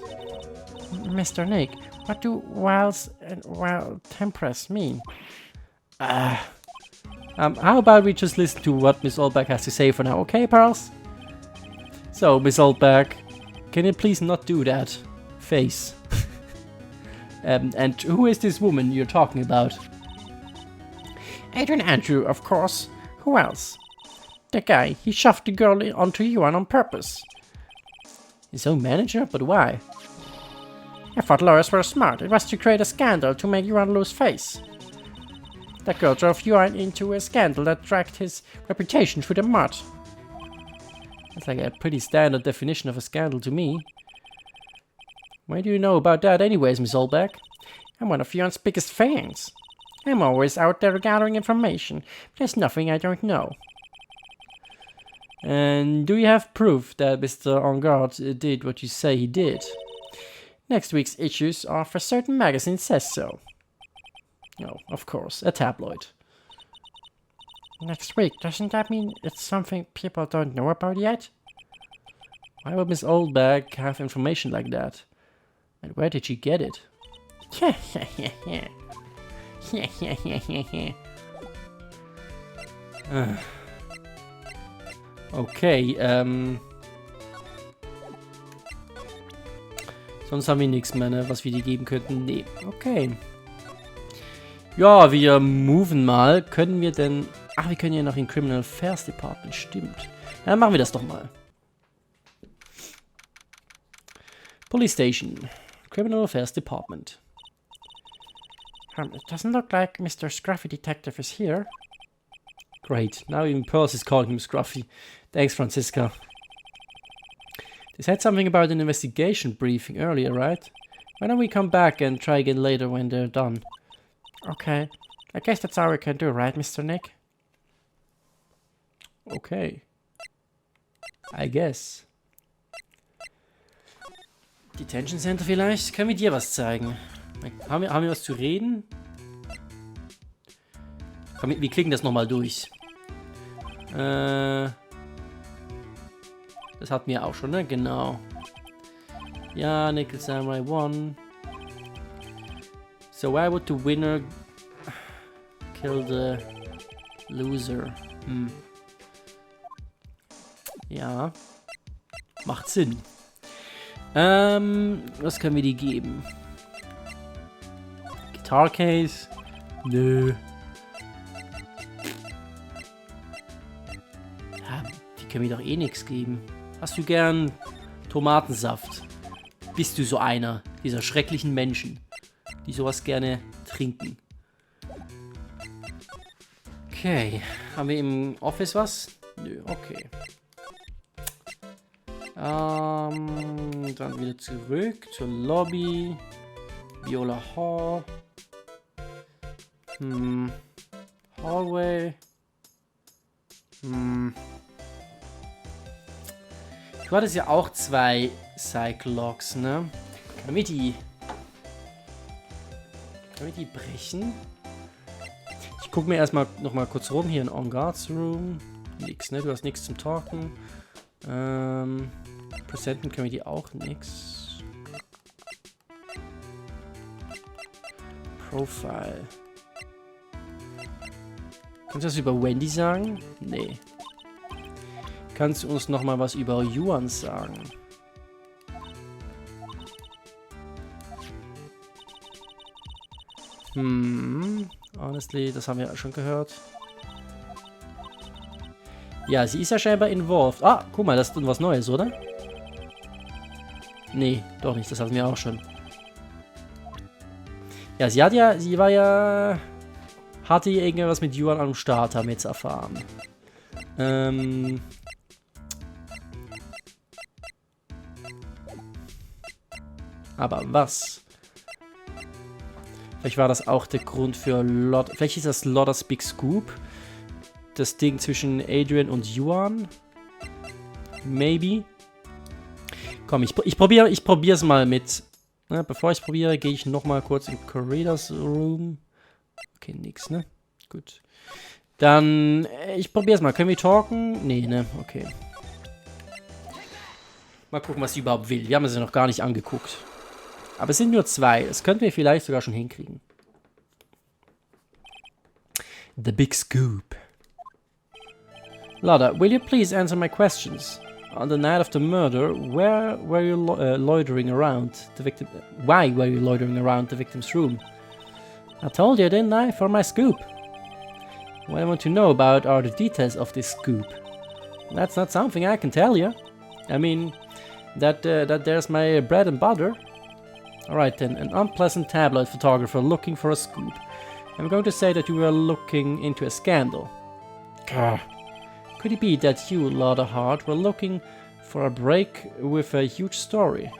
Mr. Nick, what do wiles and vile temptress mean?
How about we just listen to what Miss Oldback has to say for now, okay, Pearls? So, Miss Oldback, can you please not do that face? And who is this woman you're talking about?
Adrian Andrew, of course. Who else? The guy, he shoved the girl onto Yuan on purpose.
His own manager? But why?
I thought lawyers were smart. It was to create a scandal to make Yuan lose face. That girl drove Yuan into a scandal that dragged his reputation through the mud.
That's like a pretty standard definition of a scandal to me. Why do you know about that anyways, Miss Oldback?
I'm one of Yuan's biggest fans. I'm always out there gathering information. There's nothing I don't know.
And do you have proof that Mr. Engard did what you say he did?
Next week's issues of a certain magazine says so.
Oh, of course, a tabloid.
Next week, doesn't that mean it's something people don't know about yet?
Why would Miss Oldback have information like that? And where did she get it? Okay, sonst haben wir nichts mehr, ne, was wir die geben könnten. Nee, okay. Ja, wir moven mal. Können wir denn... Ach, wir können ja noch in Criminal Affairs Department, stimmt. Ja, dann machen wir das doch mal. Police Station. Criminal Affairs Department.
It doesn't look like Mr. Scruffy Detective is here.
Great. Now even Pearls is calling him Scruffy. Thanks, Franziska. They said something about an investigation briefing earlier, right? Why don't we come back and try again later when they're done?
Okay. I guess that's all we can do, right, Mr. Nick?
Okay. I guess. Detention Center vielleicht? Können wir dir was zeigen? Haben wir was zu reden? Komm, wir klicken das nochmal durch. Das hatten wir auch schon, ne? Genau. Ja, Nickel Samurai 1. So why would the winner kill the loser? Ja. Macht Sinn. Was können wir die geben? Guitar Case? Nö. Ja, die können mir doch eh nichts geben. Hast du gern Tomatensaft? Bist du so einer dieser schrecklichen Menschen, die sowas gerne trinken? Okay. Haben wir im Office was? Nö, okay. Dann wieder zurück zur Lobby. Viola Hall. Hallway. Du hattest ja auch 2 Cyclogs, ne? Können wir die brechen? Ich gucke mir erstmal nochmal kurz rum. Hier in On Guards Room. Nix, ne? Du hast nichts zum Talken. Presenten können wir die auch nix. Profile. Kannst du was über Wendy sagen? Nee. Kannst du uns nochmal was über Yuan sagen? Honestly, das haben wir schon gehört. Ja, sie ist ja scheinbar involved. Ah, guck mal, das ist was Neues, oder? Nee, doch nicht, das hatten wir auch schon. Ja, sie hatte irgendwas mit Yuan am Start, haben wir jetzt erfahren. Aber was? Vielleicht war das auch der Grund für vielleicht ist das Lotta's Big Scoop. Das Ding zwischen Adrian und Yuan. Maybe. Komm, ich probier's mal mit. Na, bevor ich probiere, gehe ich nochmal kurz in Corridors Room. Okay, nix, ne? Gut. Dann, ich probier's mal. Können wir talken? Nee, ne? Okay. Mal gucken, was sie überhaupt will. Wir haben sie noch gar nicht angeguckt. Aber es sind nur 2. Das könnten wir vielleicht sogar schon hinkriegen. The Big Scoop. Lotta, will you please answer my questions? On the night of the murder, where were you loitering around the victim? Why were you loitering around the victim's room? I told you, didn't I, for my scoop? What I want to know about are the details of this scoop. That's not something I can tell you. I mean, that there's my bread and butter. Alright then, an unpleasant tabloid photographer looking for a scoop. I'm going to say that you were looking into a scandal. Grr. Could it be that you, Lotta Hart, were looking for a break with a huge story?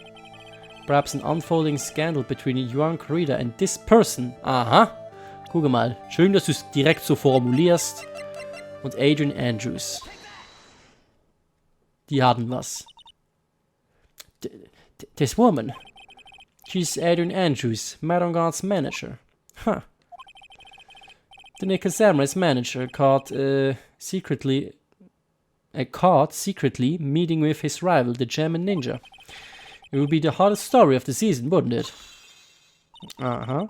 Perhaps an unfolding scandal between Yuan Corrida and this person? Aha! Guck mal, schön, dass du es direkt so formulierst. Und Adrian Andrews. Die hatten was. This woman. She's Adrian Andrews, Madame Guard's manager. Huh. The Nickel Samurai's manager caught secretly meeting with his rival, the German ninja. It would be the hottest story of the season, wouldn't it? Uh-huh.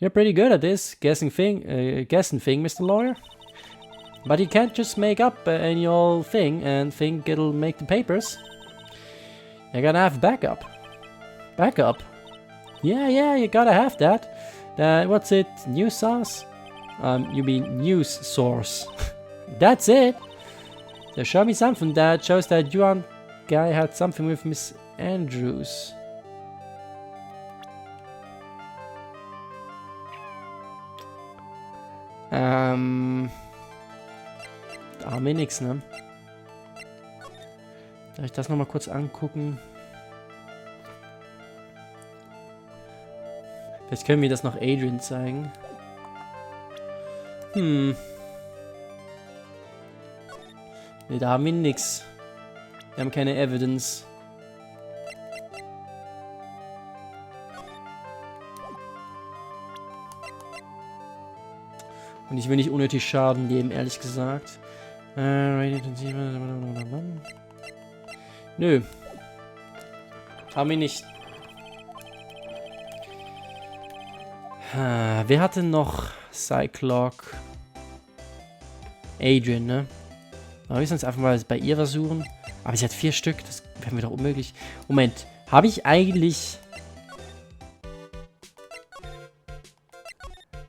You're pretty good at this guessing thing, Mr. Lawyer. But you can't just make up any old thing and think it'll make the papers. You're gonna have backup. Backup? Yeah, you gotta have that. What's it? News source? You mean news source. That's it. So show me something that shows that Yuan guy had something with Miss Andrews. Da haben wir nix, ne? Darf ich das nochmal kurz angucken? Vielleicht können wir das noch Adrian zeigen. Ne, da haben wir nix. Wir haben keine Evidence. Und ich will nicht unnötig Schaden nehmen, ehrlich gesagt. Nö. Haben wir nicht. Wer hatte noch Cyclock? Adrian, ne? Aber wir müssen uns einfach mal bei ihr versuchen. Aber sie hat 4 Stück, das wäre mir doch unmöglich. Moment, habe ich eigentlich...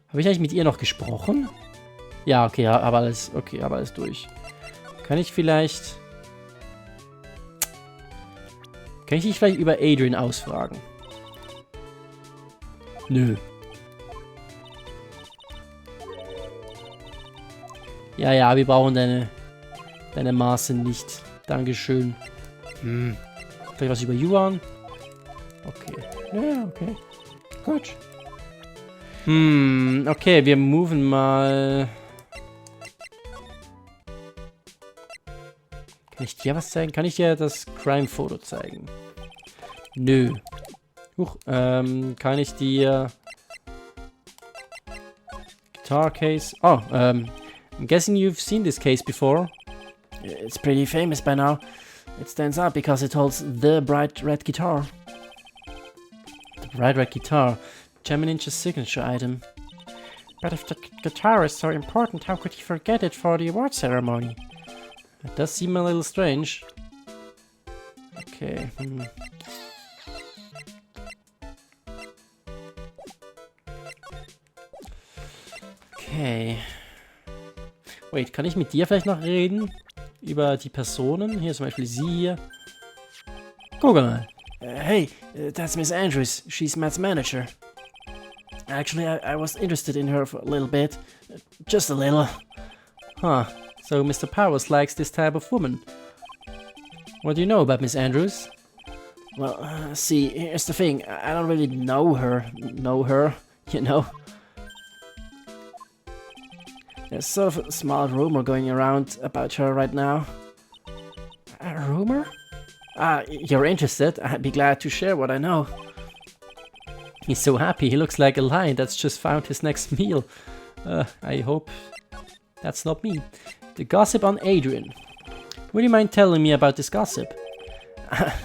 Habe ich eigentlich mit ihr noch gesprochen? Ja, okay, aber alles durch. Kann ich vielleicht... Kann ich dich vielleicht über Adrian ausfragen? Nö. Ja, wir brauchen deine Maße nicht. Dankeschön. Vielleicht was über Yuan? Okay. Ja, okay. Gut. Okay, wir moven mal. Kann ich dir was zeigen? Kann ich dir das Crime-Foto zeigen? Nö. Huch, kann ich dir... Guitar case? Oh, I'm guessing you've seen this case before.
It's pretty famous by now. It stands out because it holds the bright red guitar.
The bright red guitar. Gemini Ninja's signature item.
But if the guitar is so important, how could he forget it for the award ceremony?
It does seem a little strange. Okay. Okay. Wait, kann ich mit dir vielleicht noch reden? Über die Personen? Hier zum Beispiel sie hier. Guck mal.
Hey, that's Miss Andrews. She's Matt's manager. Actually, I was interested in her for a little bit. Just a little.
Huh. So Mr. Powers likes this type of woman. What do you know about Miss Andrews?
Well, see, here's the thing. I don't really know her, you know. There's sort of a small rumor going around about her right now.
A rumor?
You're interested? I'd be glad to share what I know.
He's so happy, he looks like a lion that's just found his next meal. I hope that's not me. The gossip on Adrian. Would you mind telling me about this gossip?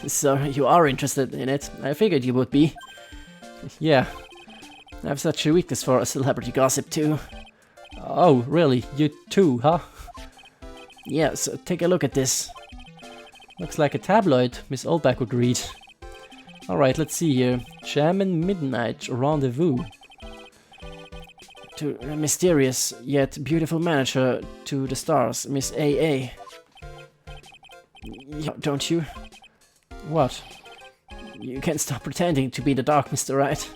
So, you are interested in it. I figured you would be.
Yeah.
I have such a weakness for celebrity gossip too.
Oh, really? You too, huh?
Yeah, so take a look at this.
Looks like a tabloid, Miss Oldback would read. Alright, let's see here. Shaman Midnight Rendezvous.
To a mysterious yet beautiful manager to the stars, Miss AA. Don't you?
What?
You can't stop pretending to be the dark, Mr. Wright.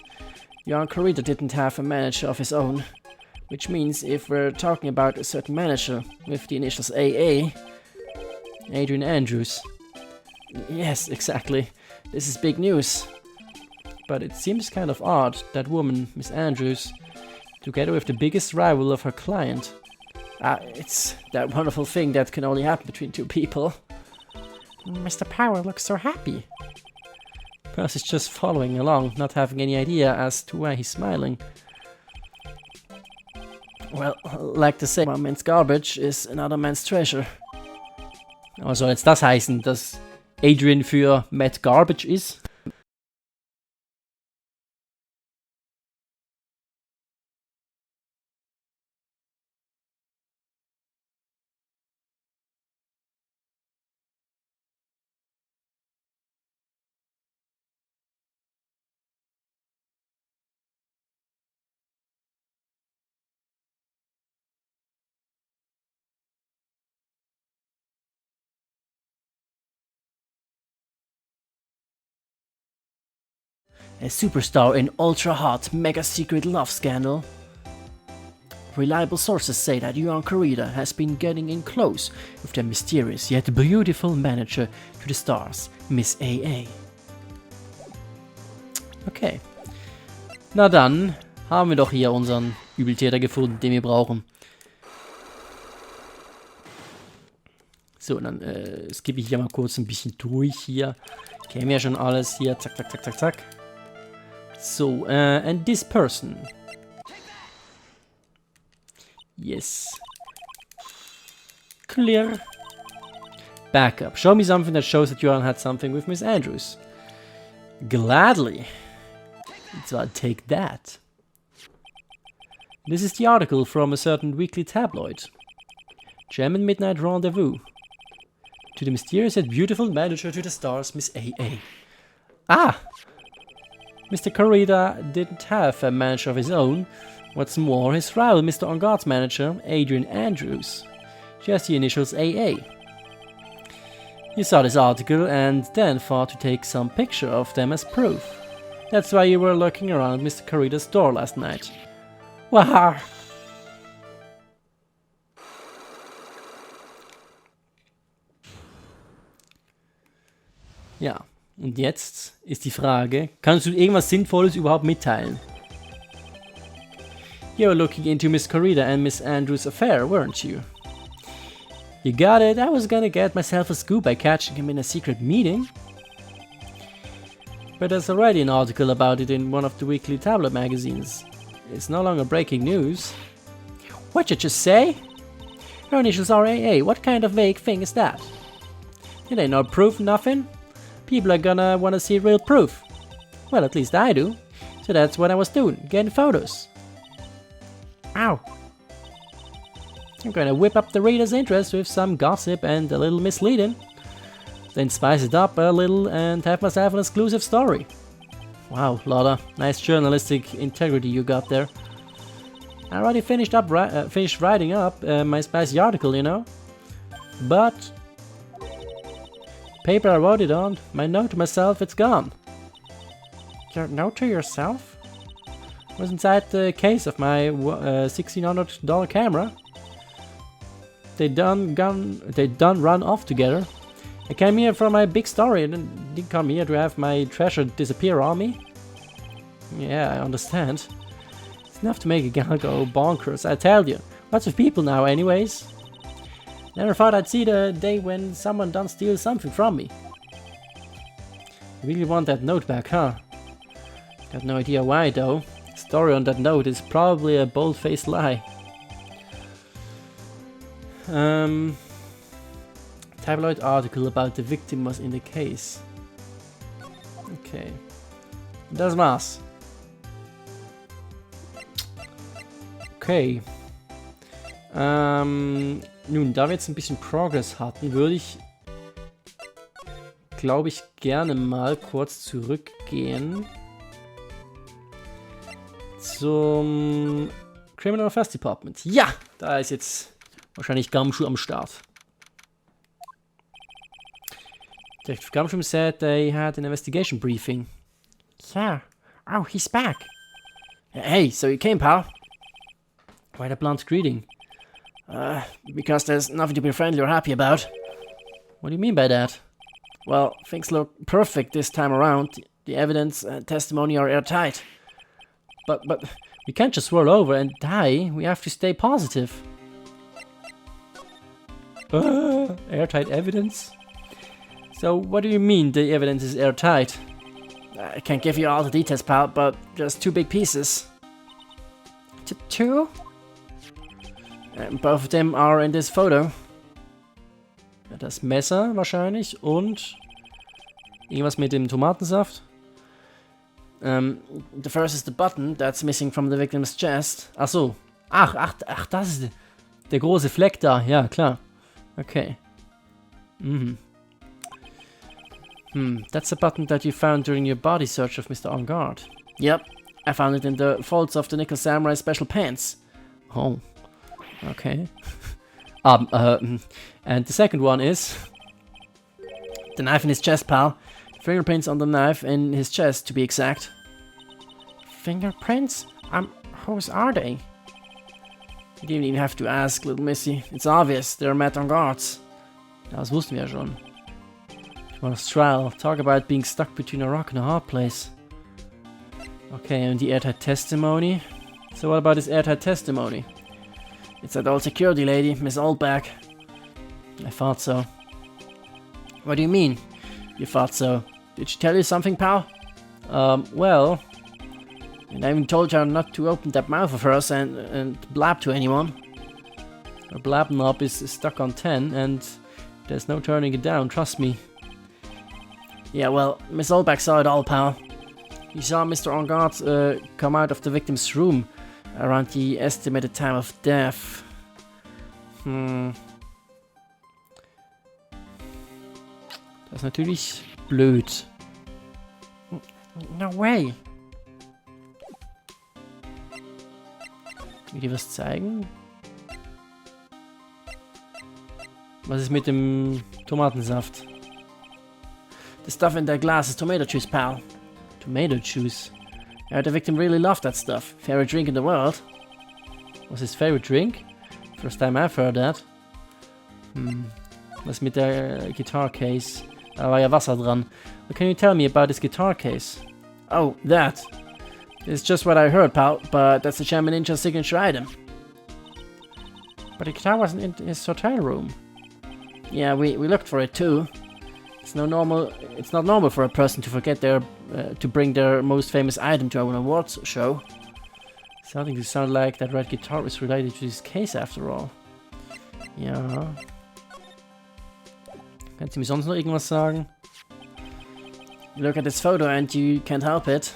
Your Uncle Reader didn't have a manager of his own. Which means if we're talking about a certain manager with the initials AA...
Adrian Andrews.
Yes, exactly. This is big news.
But it seems kind of odd, that woman, Miss Andrews, together with the biggest rival of her client.
It's that wonderful thing that can only happen between two people.
Mr. Power looks so happy.
Perhaps he's just following along, not having any idea as to why he's smiling.
Well, like to say, one man's garbage is another man's treasure.
Was soll jetzt das heißen, dass Adrian für Matt Garbage ist?
A superstar in ultra-hot, mega-secret love scandal. Reliable sources say that Yuan Kurita has been getting in close with the mysterious yet beautiful manager to the stars, Miss AA.
Okay. Na dann haben wir doch hier unseren Übeltäter gefunden, den wir brauchen. So, dann skippe ich hier mal kurz ein bisschen durch hier. Kennen wir ja schon alles hier. Zack, zack, zack, zack, zack. So, and this person. Yes. Clear. Backup. Show me something that shows that Johan had something with Miss Andrews. Gladly. So I'll take that. This is the article from a certain weekly tabloid. German Midnight Rendezvous. To the mysterious yet beautiful manager to the stars, Miss AA. Ah! Mr. Kurita didn't have a manager of his own. What's more, his rival, Mr. On Guard's manager, Adrian Andrews. She has the initials AA. You saw this article and then thought to take some picture of them as proof. That's why you were lurking around Mr. Kurita's door last night. Wow! Ja, und jetzt ist die Frage, kannst du irgendwas Sinnvolles überhaupt mitteilen? You were looking into Miss Kurita and Miss Andrews' affair, weren't you? You got it, I was gonna get myself a scoop by catching him in a secret meeting. But there's already an article about it in one of the weekly tabloid magazines. It's no longer breaking news. What'd you just say? Her initials are AA, what kind of vague thing is that? It ain't no proof, nothing. People are gonna wanna see real proof. Well, at least I do. So that's what I was doing, getting photos. Ow. I'm gonna whip up the reader's interest with some gossip and a little misleading. Then spice it up a little and have myself an exclusive story. Wow, Lotta, nice journalistic integrity you got there. I already finished writing up my spicy article, you know. But paper I wrote it on, my note to myself, it's gone.
Your note to yourself?
It was inside the case of my $1,600 camera. They done run off together. I came here for my big story and didn't come here to have my treasure disappear on me. Yeah, I understand. It's enough to make a gal go bonkers, I tell you. Lots of people now anyways. Never thought I'd see the day when someone done steal something from me. You really want that note back, huh? Got no idea why though. The story on that note is probably a bold-faced lie. Tabloid article about the victim was in the case. Okay. Das war's. Okay. Nun, da wir jetzt ein bisschen Progress hatten, würde ich, glaube ich, gerne mal kurz zurückgehen zum Criminal Affairs Department. Ja, da ist jetzt wahrscheinlich Gumshoe am Start. Detective Gumshoe said they had an investigation briefing.
Yeah. Oh, he's back.
Hey, so you came, pal?
Why the blunt greeting?
Because there's nothing to be friendly or happy about.
What do you mean by that?
Well, things look perfect this time around. The evidence and testimony are airtight.
But we can't just roll over and die. We have to stay positive. Airtight evidence? So what do you mean the evidence is airtight?
I can't give you all the details, pal, but just two big pieces.
Two?
And both of them are in this photo.
Ja, das Messer wahrscheinlich und irgendwas mit dem Tomatensaft.
The first is the button that's missing from the victim's chest.
Ach so. Ach, das ist der große Fleck da. Ja, klar. Okay. That's a button that you found during your body search of Mr. On Guard.
Yep, I found it in the folds of the Nickel Samurai special pants.
Oh, okay. And the second one is
the knife in his chest, pal. Fingerprints on the knife in his chest, to be exact.
Fingerprints? Whose are they?
You didn't even have to ask, little missy. It's obvious, they're met on guards.
Ja, das wussten wir ja schon. Well, trial. Talk about being stuck between a rock and a hard place. Okay, and the airtight testimony. So what about this airtight testimony?
It's that old security lady, Miss Oldback.
I thought so.
What do you mean, you thought so? Did she tell you something, pal?
Well...
And I even told her not to open that mouth of hers and blab to anyone.
Her blab knob is stuck on 10 and there's no turning it down, trust me.
Yeah, well, Miss Oldback saw it all, pal. He saw Mr. On Guard come out of the victim's room around the estimated time of death.
Das ist natürlich blöd.
No way.
Kann ich dir was zeigen? Was ist mit dem Tomatensaft?
The stuff in that glass is tomato juice, pal.
Tomato juice?
Yeah, the victim really loved that stuff. Favorite drink in the world.
Was his favorite drink? First time I've heard that. Was mit der Guitar Case? Da war ja Wasser dran. What can you tell me about this guitar case?
Oh, that. It's just what I heard, pal, but that's the Shaman Ninja's signature item.
But the guitar wasn't in his hotel room.
Yeah, we looked for it too. It's not normal for a person to forget to bring their most famous item to an awards show.
Starting to sound like that red guitar is related to this case after all. Ja. Kannst du mir sonst noch irgendwas sagen?
You look at this photo and you can't help it.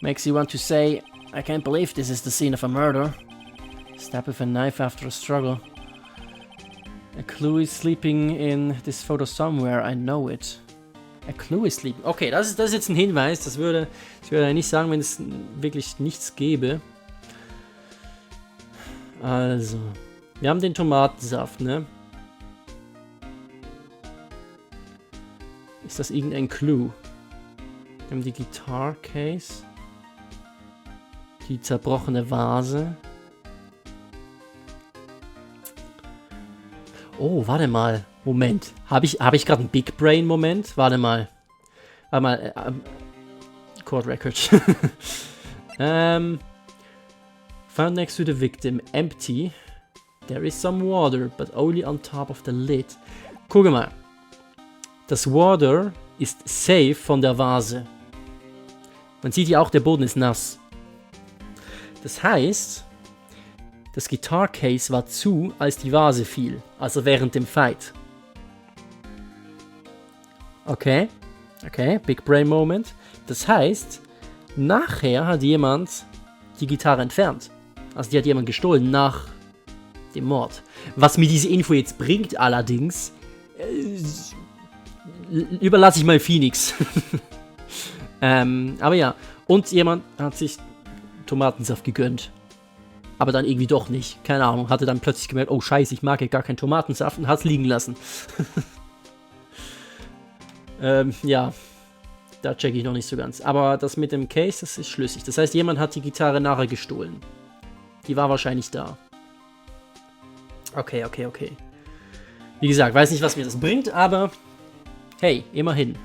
Makes you want to say, I can't believe this is the scene of a murder.
Stab with a knife after a struggle. A clue is sleeping in this photo somewhere, I know it. A clue is sleeping. Okay, das ist jetzt ein Hinweis. Das würde ich nicht sagen, wenn es wirklich nichts gäbe. Also, wir haben den Tomatensaft, ne? Ist das irgendein Clue? Wir haben die Guitar Case. Die zerbrochene Vase. Oh, warte mal. Moment. Habe ich gerade einen Big Brain Moment? Warte mal. Court Record. Found next to the victim. Empty. There is some water, but only on top of the lid. Guck mal. Das Water ist safe von der Vase. Man sieht ja auch, der Boden ist nass. Das heißt, das Guitar Case war zu, als die Vase fiel. Also während dem Fight. Okay. Okay, Big Brain Moment. Das heißt, nachher hat jemand die Gitarre entfernt. Also die hat jemand gestohlen nach dem Mord. Was mir diese Info jetzt bringt allerdings, überlasse ich mal Phoenix. Aber ja, und jemand hat sich Tomatensaft gegönnt. Aber dann irgendwie doch nicht. Keine Ahnung, hatte dann plötzlich gemerkt, oh scheiße, ich mag ja gar keinen Tomatensaft und hat es liegen lassen. Ja, da checke ich noch nicht so ganz. Aber das mit dem Case, das ist schlüssig. Das heißt, jemand hat die Gitarre nachher gestohlen. Die war wahrscheinlich da. Okay. Wie gesagt, weiß nicht, was mir das bringt, aber hey, immerhin.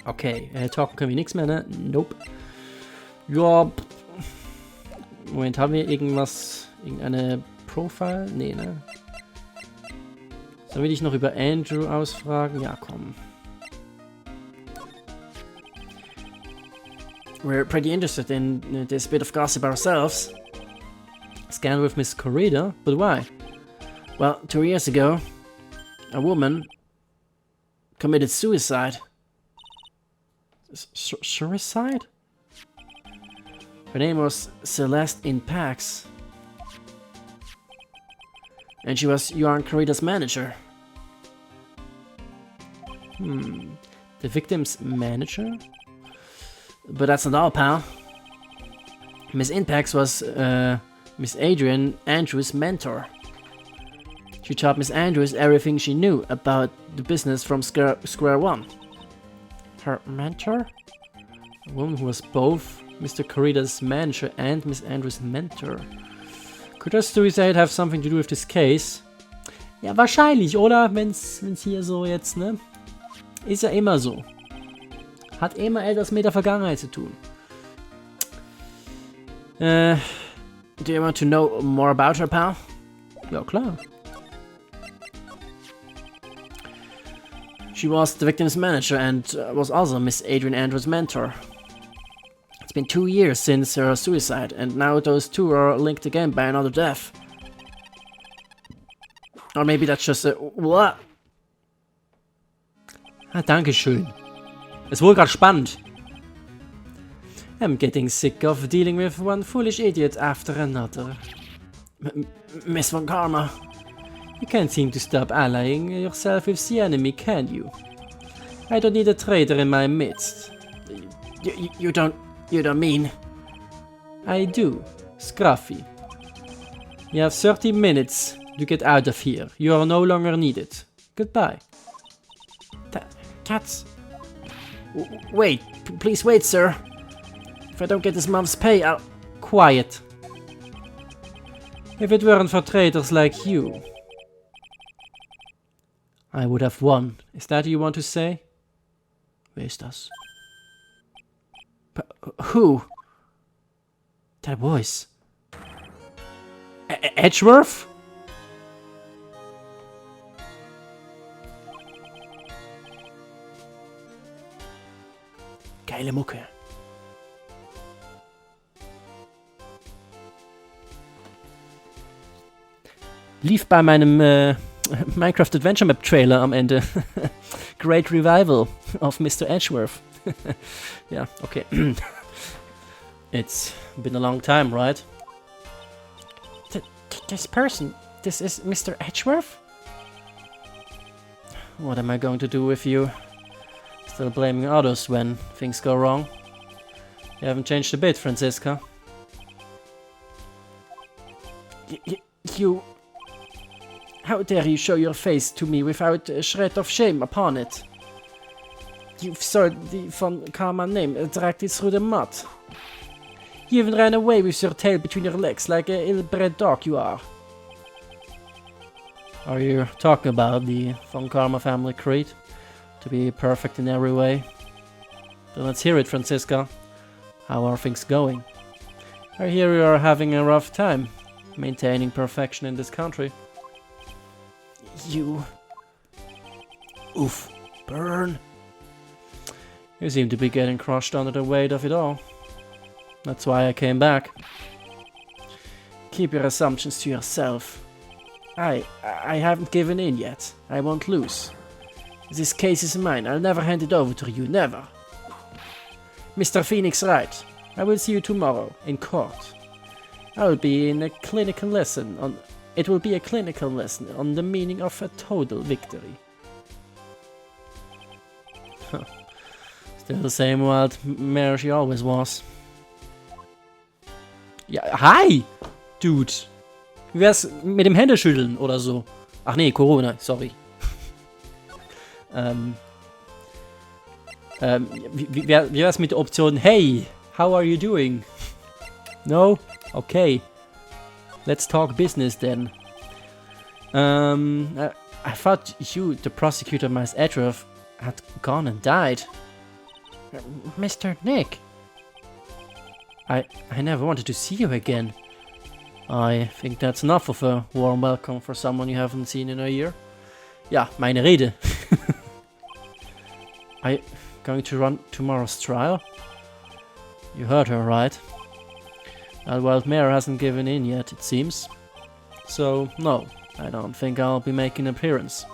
Okay, talken können wir nichts mehr, ne? Nope. Ja, Moment, haben wir irgendeine Profile? Nee, ne? Sollen wir dich noch über Andrew ausfragen? Ja, komm.
We're pretty interested in this bit of gossip ourselves.
Scandal with Miss Corrida? But why?
Well, 2 years ago, a woman committed suicide.
Suicide?
Her name was Celeste in Pax. And she was Johan Corrida's manager.
The victim's manager?
But that's not all, pal. Miss Inpax was Miss Adrian Andrews' mentor. She taught Miss Andrews everything she knew about the business from square one.
Her mentor?
A woman who was both Mr. Corrida's manager and Miss Andrews' mentor. Could her suicide have something to do with this case? Ja, wahrscheinlich, oder? Wenn's hier so jetzt, ne? Ist ja immer so. Hat immer etwas mit der Vergangenheit zu tun.
Do you want to know more about her, pal?
Ja, klar.
She was the victim's manager and was also Miss Adrian Andrews' mentor. It's been 2 years since her suicide, and now those two are linked again by another death. Or maybe that's just a... What?
Ah, dankeschön. Es wurde gerade spannend. I'm getting sick of dealing with one foolish idiot after another.
Miss Von Karma.
You can't seem to stop allying yourself with the enemy, can you? I don't need a traitor in my midst.
You don't mean...
I do. Scruffy. You have 30 minutes to get out of here. You are no longer needed. Goodbye.
That's... Wait, please wait, sir. If I don't get this month's pay, I'll...
Quiet. If it weren't for traitors like you, I would have won. Is that what you want to say?
Wer ist das? Who?
That voice. Edgeworth?
Geile Mucke.
Lief bei meinem Minecraft Adventure Map Trailer am Ende. Great Revival of Mr. Edgeworth. Ja, okay. It's been a long time, right?
This person, this is Mr. Edgeworth?
What am I going to do with you? Still blaming others when things go wrong. You haven't changed a bit, Franziska.
You... How dare you show your face to me without a shred of shame upon it? You've soiled the Von Karma name and dragged it through the mud. You even ran away with your tail between your legs like a ill-bred dog you are.
Are you talking about the Von Karma family creed? To be perfect in every way? Then let's hear it, Franziska. How are things going? I hear you are having a rough time maintaining perfection in this country.
You... Oof. Burn.
You seem to be getting crushed under the weight of it all. That's why I came back.
Keep your assumptions to yourself. I haven't given in yet. I won't lose. This case is mine. I'll never hand it over to you. Never. Mr. Phoenix Wright, I will see you tomorrow in court. I will be in a clinical lesson on... It will be a clinical lesson on the meaning of a total victory.
Still the same wild mare she always was. Ja, hi! Dude. Wie wär's mit dem Händeschütteln oder so? Ach nee, Corona, sorry. Wie wär's mit der Option, hey, how are you doing? No? Okay. Let's talk business then. I thought you, the prosecutor, Miss Edgeworth, had gone and died.
Mr. Nick.
I never wanted to see you again. I think that's enough of a warm welcome for someone you haven't seen in a year. Ja, meine Rede. Are you going to run tomorrow's trial? You heard her, right? That wild mare hasn't given in yet, it seems. So, no, I don't think I'll be making an appearance.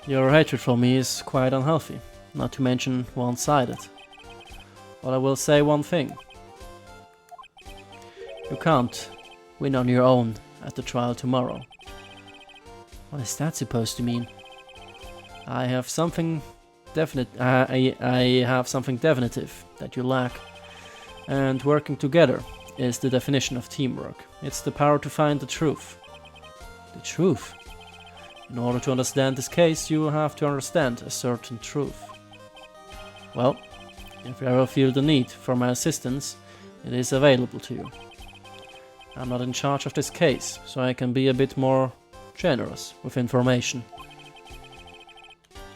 Your hatred for me is quite unhealthy, not to mention one-sided. But I will say one thing. You can't win on your own at the trial tomorrow. What is that supposed to mean? I have something definite. I have something definitive that you lack, and working together is the definition of teamwork. It's the power to find the truth. The truth? In order to understand this case, you have to understand a certain truth. Well, if you ever feel the need for my assistance, it is available to you. I'm not in charge of this case, so I can be a bit more generous with information.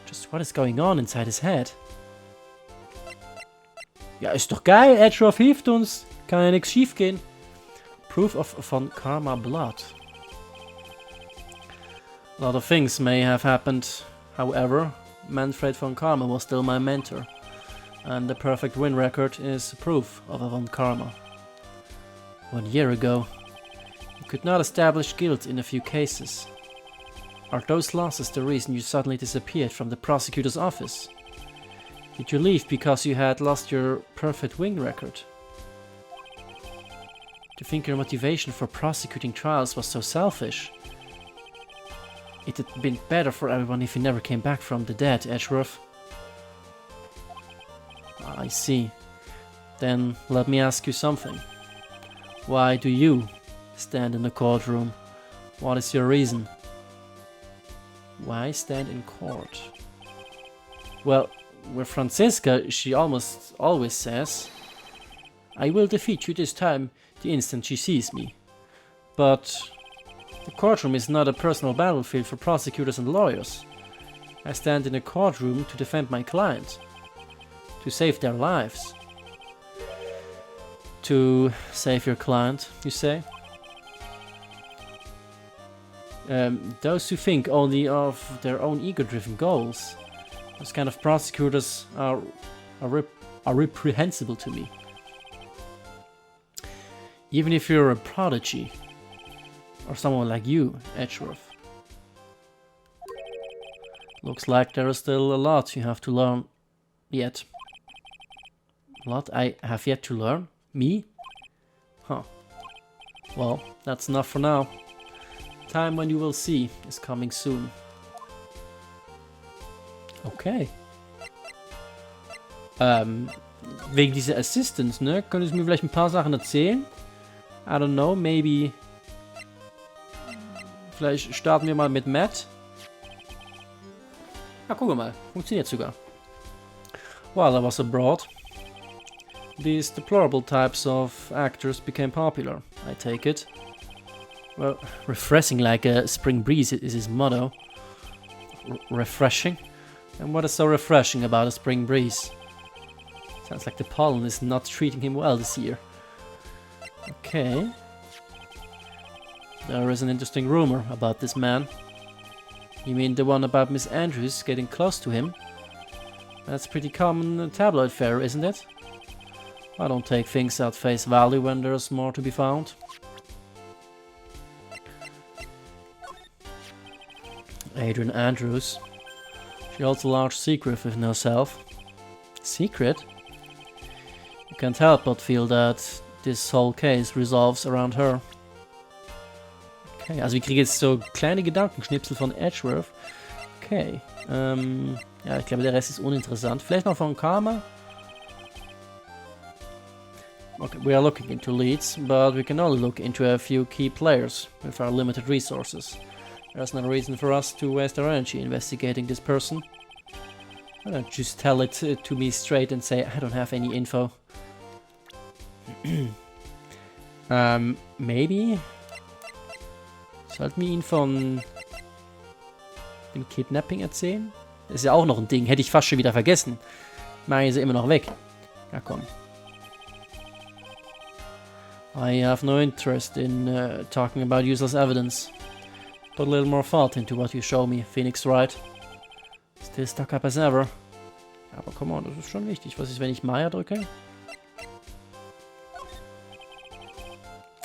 Just what is going on inside his head? Ja, ist doch geil, Edgeworth hilft uns. Kann ja nichts schief gehen. Proof of von Karma blood. A lot of things may have happened. However, Manfred von Karma was still my mentor. And the perfect win record is proof of a von Karma. 1 year ago, you could not establish guilt in a few cases. Are those losses the reason you suddenly disappeared from the prosecutor's office? Did you leave because you had lost your perfect win record? To think your motivation for prosecuting trials was so selfish. It had been better for everyone if you never came back from the dead, Edgeworth. I see. Then let me ask you something. Why do you stand in the courtroom? What is your reason? Why stand in court? Well, with Franziska, she almost always says, I will defeat you this time the instant she sees me. But the courtroom is not a personal battlefield for prosecutors and lawyers. I stand in a courtroom to defend my client, to save their lives. To save your client, you say? Those who think only of their own ego-driven goals, those kind of prosecutors are reprehensible to me. Even if you're a prodigy, or someone like you, Edgeworth. Looks like there is still a lot you have to learn yet. A lot I have yet to learn? Me? Huh. Well, that's enough for now. Time when you will see is coming soon. Okay. Wegen dieser Assistance, ne? Könntest du mir vielleicht ein paar Sachen erzählen? I don't know, maybe... Vielleicht starten wir mal mit Matt. Ja, gucken wir mal. Funktioniert sogar. While I was abroad, these deplorable types of actors became popular, I take it. Well, refreshing like a spring breeze is his motto. Refreshing? And what is so refreshing about a spring breeze? Sounds like the pollen is not treating him well this year. Okay. There is an interesting rumor about this man. You mean the one about Miss Andrews getting close to him? That's pretty common tabloid fare, isn't it? I don't take things at face value when there's more to be found. Adrian Andrews. She holds a large secret within herself. Secret? You can't help but feel that this whole case resolves around her. Okay, also wir kriegen jetzt so kleine Gedankenschnipsel von Edgeworth. Okay, ja, ich glaube der Rest ist uninteressant. Vielleicht noch von Karma. Okay, we are looking into leads, but we can only look into a few key players with our limited resources. There's no reason for us to waste our energy investigating this person. Why don't you just tell it to me straight and say I don't have any info? Maybe? Sollten wir ihn von dem Kidnapping erzählen? Das ist ja auch noch ein Ding, hätte ich fast schon wieder vergessen. Mari ist ja immer noch weg. Ja, komm. I have no interest in talking about useless evidence. Put a little more thought into what you show me, Phoenix Wright. Still stuck up as ever. Aber come on, das ist schon wichtig. Was ist, wenn ich Maya drücke?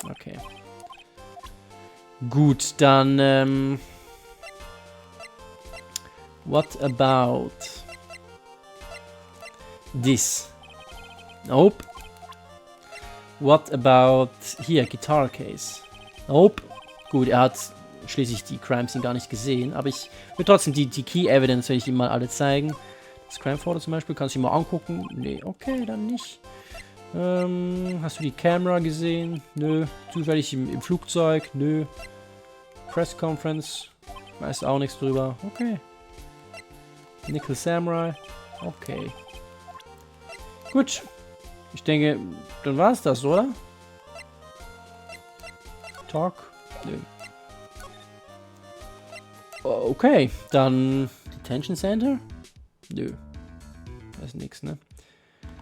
Okay. Gut, dann what about this? Nope. What about hier, Guitar Case? Nope. Gut, er hat schließlich die Crime Scene gar nicht gesehen, aber ich will trotzdem die Key Evidence, will ich ihm mal alle zeigen. Das Crime Photo zum Beispiel, kannst du dir mal angucken. Nee, okay, dann nicht. Hast du die Kamera gesehen? Nö. Zufällig im Flugzeug? Nö. Press Conference? Weiß auch nichts drüber. Okay. Nickel Samurai. Okay. Gut. Ich denke, dann war es das, oder? Talk? Nö. Okay, dann Detention Center? Nö. Da ist nichts, ne?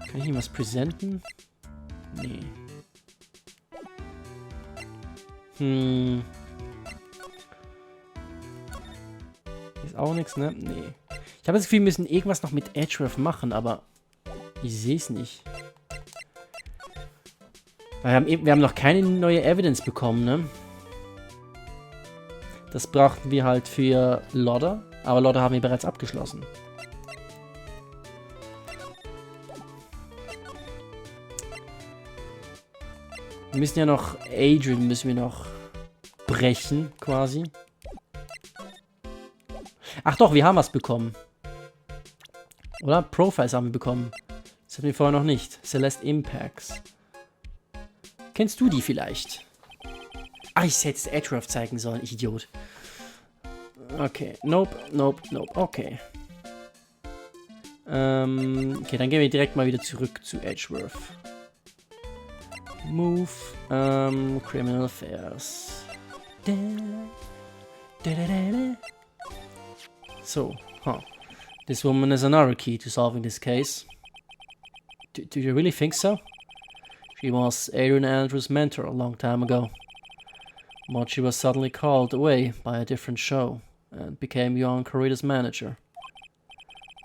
Kann ich ihm was präsenten? Nee. Ist auch nichts, ne? Nee. Ich habe das Gefühl, wir müssen irgendwas noch mit Edgeworth machen, aber ich sehe es nicht. Weil wir haben noch keine neue Evidence bekommen, ne? Das brauchten wir halt für Lodder, aber Lodder haben wir bereits abgeschlossen. Wir müssen ja noch Adrian müssen wir noch brechen, quasi. Ach doch, wir haben was bekommen. Oder? Profiles haben wir bekommen. Das hatten wir vorher noch nicht. Celeste Impacts. Kennst du die vielleicht? Ach, ich hätte es Edgeworth zeigen sollen, ich Idiot. Okay. Nope, nope, nope. Okay. Okay, dann gehen wir direkt mal wieder zurück zu Edgeworth. Move. Criminal Affairs. So. Huh. This woman is another key to solving this case. Do you really think so? She was Adrian Andrews' mentor a long time ago. But she was suddenly called away by a different show and became Johan Corrida's manager.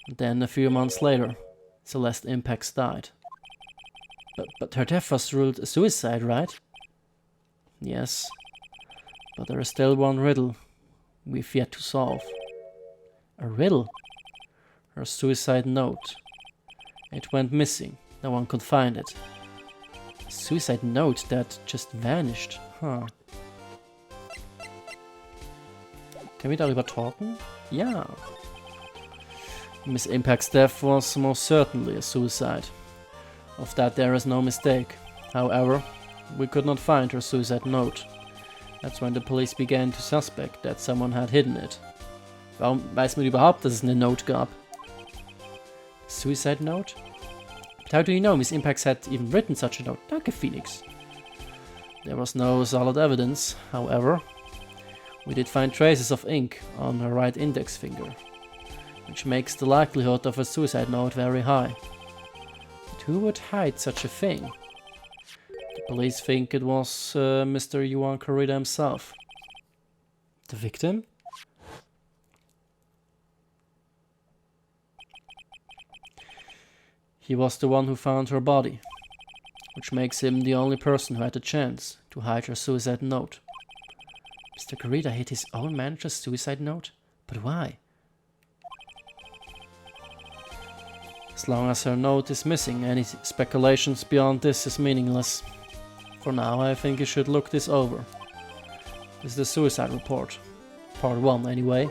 And then a few months later, Celeste Impacts died. But her death was ruled a suicide, right? Yes. But there is still one riddle we've yet to solve. A riddle? Her suicide note. It went missing. No one could find it. A suicide note that just vanished. Huh. Können wir darüber talken? Ja. Miss Impact's death was most certainly a suicide. Of that there is no mistake. However, we could not find her suicide note. That's when the police began to suspect that someone had hidden it. Warum weiß man überhaupt, dass es eine Note gab? Suicide note? But how do you know Miss Impacts had even written such a note? Danke, Phoenix. There was no solid evidence, however. We did find traces of ink on her right index finger, which makes the likelihood of a suicide note very high. But who would hide such a thing? The police think it was Mr. Johan Corrida himself. The victim? He was the one who found her body, which makes him the only person who had a chance to hide her suicide note. Mr. Corrida hid his own manager's suicide note? But why? As long as her note is missing, any speculations beyond this is meaningless. For now, I think you should look this over. This is the suicide report. Part 1, anyway.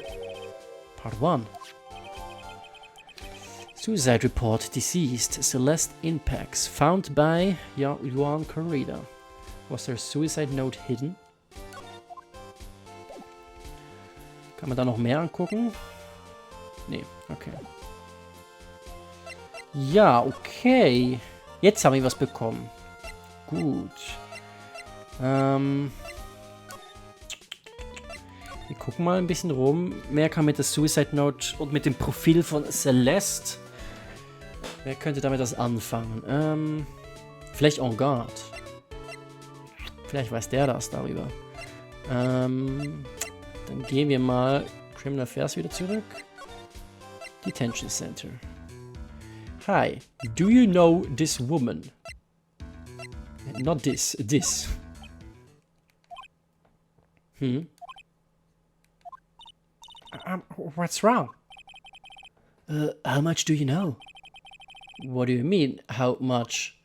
Part 1. Suicide report, deceased, Celeste Impacts, found by Johan Corrida. Was her suicide note hidden? Kann man da noch mehr angucken? Nee, okay. Ja, okay. Jetzt haben wir was bekommen. Gut. Wir gucken mal ein bisschen rum. Mehr kann mit der Suicide Note und mit dem Profil von Celeste. Wer könnte damit was anfangen? Vielleicht En Garde. Vielleicht weiß der das darüber. Dann gehen wir mal Criminal Affairs wieder zurück. Detention Center. Hi, do you know this woman? Not this, this.
What's wrong?
How much do you know? What do you mean, how much?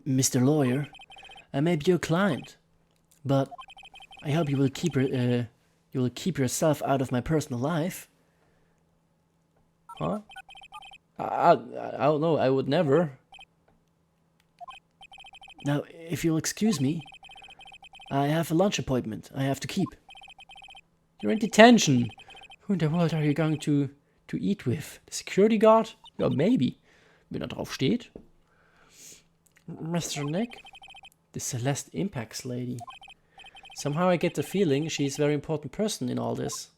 Mr. Lawyer, I may be your client, but I hope you will keep yourself out of my personal life. Huh? I don't know, I would never. Now, if you'll excuse me, I have a lunch appointment I have to keep. You're in detention. Who in the world are you going to eat with? The security guard? Ja, maybe. Wenn er drauf steht.
Mr. Nick?
The Celeste Impacts lady. Somehow I get the feeling she's a very important person in all this.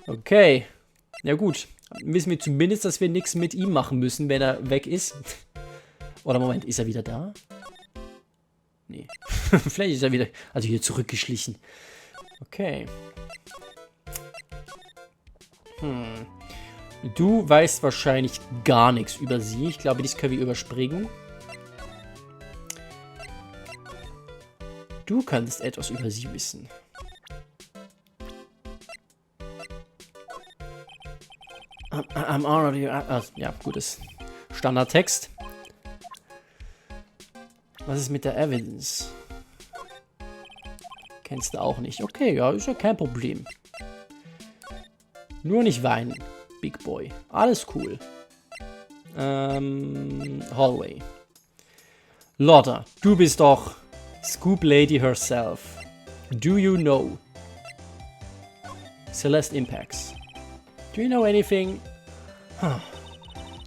Okay. Ja gut. Wissen wir zumindest, dass wir nichts mit ihm machen müssen, wenn er weg ist. Oder Moment, ist er wieder da? Nee. Vielleicht ist er wieder... Also hier zurückgeschlichen. Okay. Du weißt wahrscheinlich gar nichts über sie. Ich glaube, das können wir überspringen. Du kannst etwas über sie wissen.
I'm already...
ja, gutes Standardtext. Was ist mit der Evidence? Kennst du auch nicht. Okay, ja, ist ja kein Problem. Nur nicht weinen, Big Boy. Alles cool. Hallway. Lotta, du bist doch Scoop Lady herself. Do you know Celeste Impacts? Do you know anything?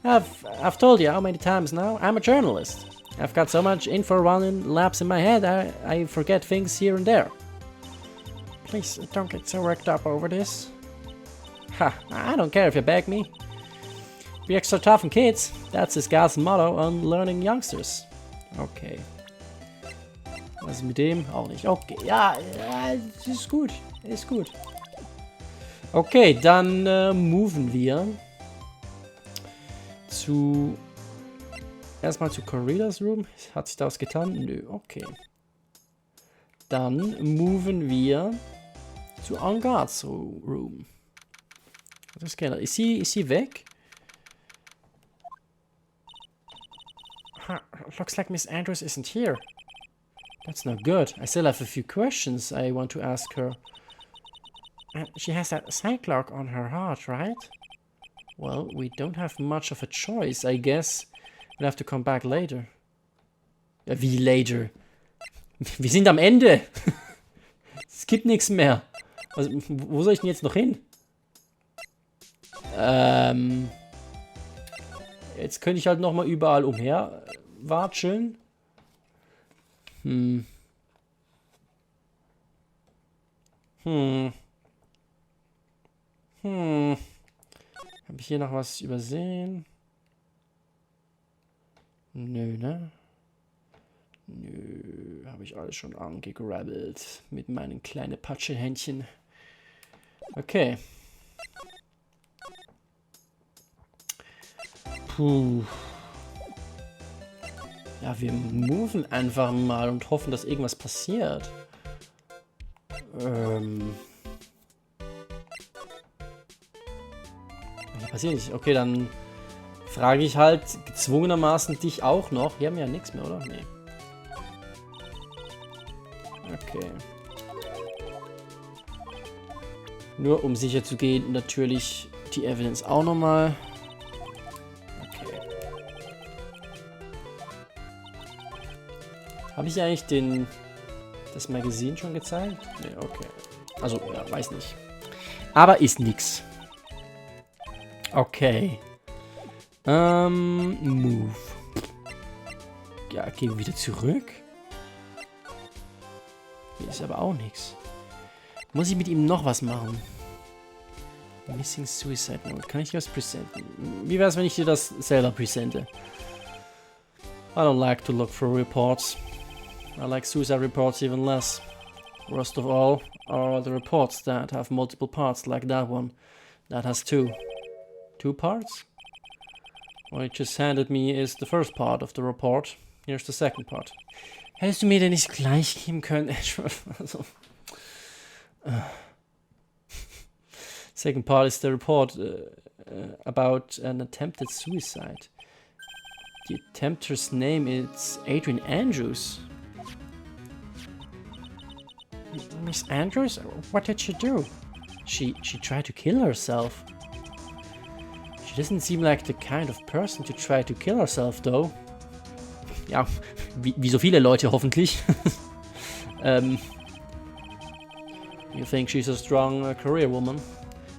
I've told you how many times now. I'm a journalist. I've got so much info running laps in my head, I forget things here and there. Please, don't get so worked up over this.
Ha, I don't care if you beg me. Be extra tough on kids. That's this guy's motto on learning youngsters. Okay. Was ist mit dem? Auch nicht. Okay, ja, ist gut. Ist gut. Okay, dann moven wir zu... Erstmal zu Corridas Room. Hat sich da was getan? Nö, okay. Dann moven wir zu Engards Room. Das kenne ich. Ist sie weg?
Looks like Miss Andrews isn't here.
That's not good. I still have a few questions I want to ask her.
She has that sign clock on her heart, right?
Well, we don't have much of a choice, I guess. We'll have to come back later. Ja, wie later? Wir sind am Ende. Es gibt nichts mehr. Also, wo soll ich denn jetzt noch hin? Jetzt könnte ich halt nochmal überall umher watscheln. Habe ich hier noch was übersehen? Nö, ne? Nö, habe ich alles schon angegrabbelt mit meinen kleinen Patschehändchen. Okay. Puh. Ja, wir moven einfach mal und hoffen, dass irgendwas passiert. Passiert nicht. Okay, dann frage ich halt gezwungenermaßen dich auch noch. Hier haben wir ja nichts mehr, oder? Nee. Okay. Nur um sicher zu gehen, natürlich die Evidence auch nochmal. Okay. Habe ich eigentlich das Magazin schon gezeigt? Nee, okay. Also, ja, weiß nicht. Aber ist nix. Okay. Move. Ja, gehen wir wieder zurück. Hier ist aber auch nichts. Muss ich mit ihm noch was machen? Missing Suicide Note. Kann ich das präsentieren? Wie wäre es, wenn ich dir das selber präsente? I don't like to look for reports. I like suicide reports even less. Worst of all are the reports that have multiple parts like that one. That has two. 2 parts? What you just handed me is the first part of the report. Here's the second part. Hättest du mir denn nicht gleich geben können? Also, second part is the report about an attempted suicide. The attempter's name is Adrian Andrews.
Miss Andrews? What did she do?
She tried to kill herself. She doesn't seem like the kind of person to try to kill herself, though. Ja, wie so viele Leute hoffentlich. You think she's a strong career woman?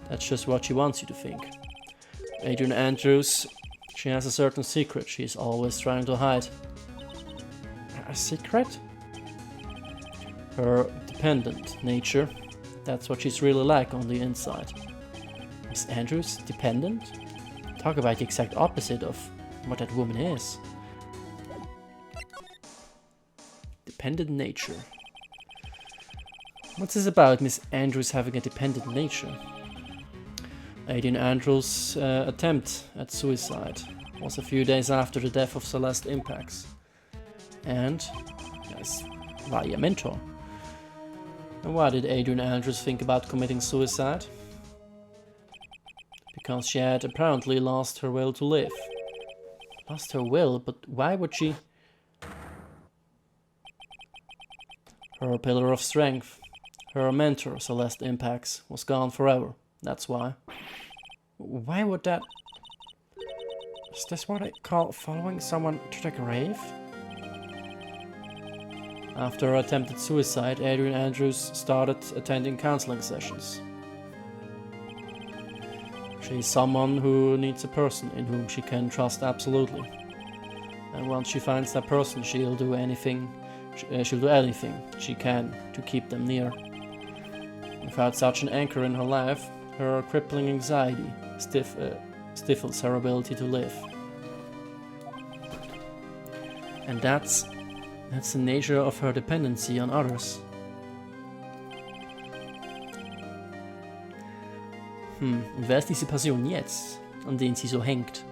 That's just what she wants you to think. Adrian Andrews, she has a certain secret she's always trying to hide.
A secret?
Her dependent nature. That's what she's really like on the inside.
Miss Andrews, dependent? Talk about the exact opposite of what that woman is.
Dependent nature. What's this about, Miss Andrews having a dependent nature? Adrian Andrews' attempt at suicide was a few days after the death of Celeste Impax. And yes, via mentor. And why did Adrian Andrews think about committing suicide? Because she had apparently lost her will to live.
Lost her will, but why would she?
Her pillar of strength, her mentor, Celeste Impax, was gone forever. That's why.
Why would that? Is this what I call following someone to the grave?
After her attempted suicide, Adrian Andrews started attending counseling sessions. She's someone who needs a person in whom she can trust absolutely. And once she finds that person, she'll do anything she can to keep them near. Without such an anchor in her life, her crippling anxiety stifles her ability to live. And that's the nature of her dependency on others. Und wer ist diese Person jetzt, an den sie so hängt?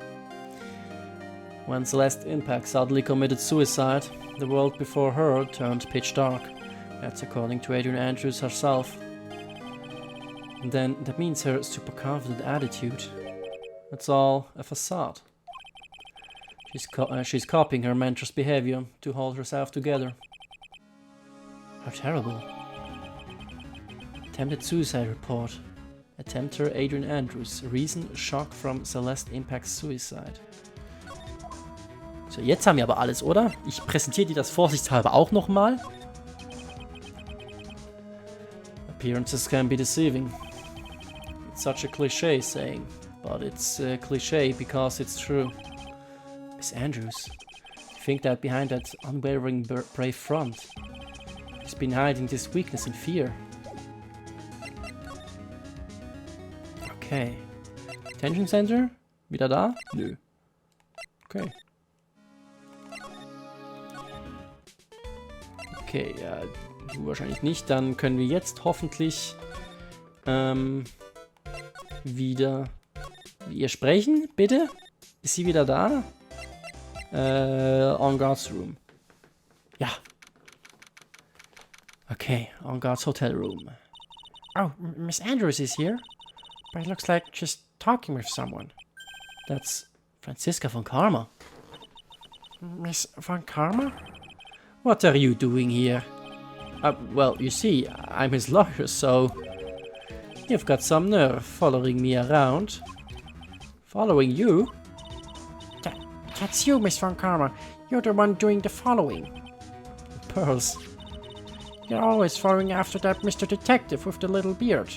When Celeste Impax suddenly committed suicide, the world before her turned pitch dark. That's according to Adrian Andrews herself. And then that means her super confident attitude. It's all a facade. She's copying her mentor's behavior to hold herself together.
How terrible.
Attempted suicide report. Attempter Adrian Andrews. Reason shock from Celeste Impax suicide. So, jetzt haben wir aber alles, oder? Ich präsentiere dir das vorsichtshalber auch nochmal. Appearances can be deceiving. It's such a cliché saying, but it's a cliché because it's true.
Miss Andrews,
You think that behind that unwavering brave front, she's been hiding this weakness and fear. Okay. Detention Center? Wieder da? Nö. Okay. Okay, ja, du wahrscheinlich nicht. Dann können wir jetzt hoffentlich wieder mit ihr sprechen, bitte? Ist sie wieder da? On Guard's Room. Ja. Okay, On Guard's Hotel Room.
Oh, Miss Andrews is here. But it looks like she's talking with someone.
That's Franziska von Karma.
Miss von Karma?
What are you doing here? Well, you see, I'm his lawyer, so... You've got some nerve following me around. Following you?
That's you, Miss von Karma. You're the one doing the following.
Pearls.
You're always following after that Mr. Detective with the little beard.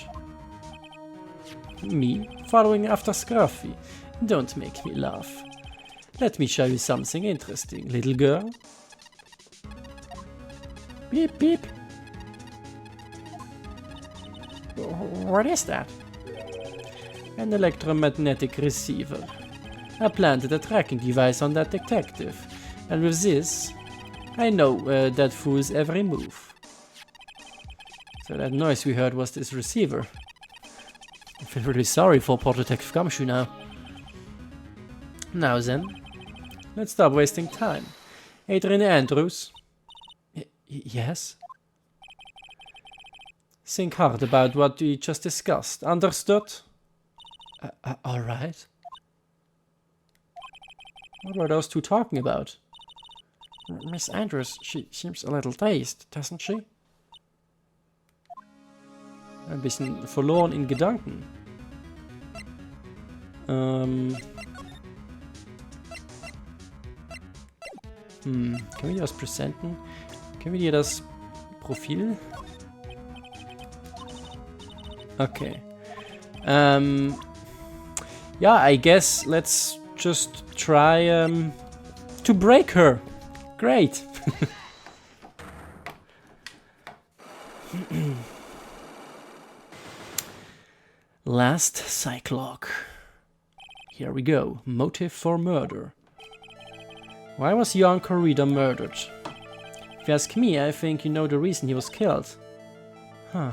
Me? Following after Scruffy? Don't make me laugh. Let me show you something interesting, little girl.
Beep, beep. What is that?
An electromagnetic receiver. I planted a tracking device on that detective, and with this, I know that fool's every move. So that noise we heard was this receiver. I feel really sorry for poor Detective Gumshoe now. Now then, let's stop wasting time. Adrian Andrews. Yes? Think hard about what we just discussed. Understood? Alright. What were those two talking about?
Miss Andrews, she seems a little dazed, doesn't she?
Ein bisschen verloren in Gedanken. Können wir dir das präsenten? Können wir dir das Profil Okay. Yeah, I guess let's just try to break her. Great. Last Cyclog. Here we go. Motive for murder. Why was young Corrida murdered? If you ask me, I think you know the reason he was killed. Huh.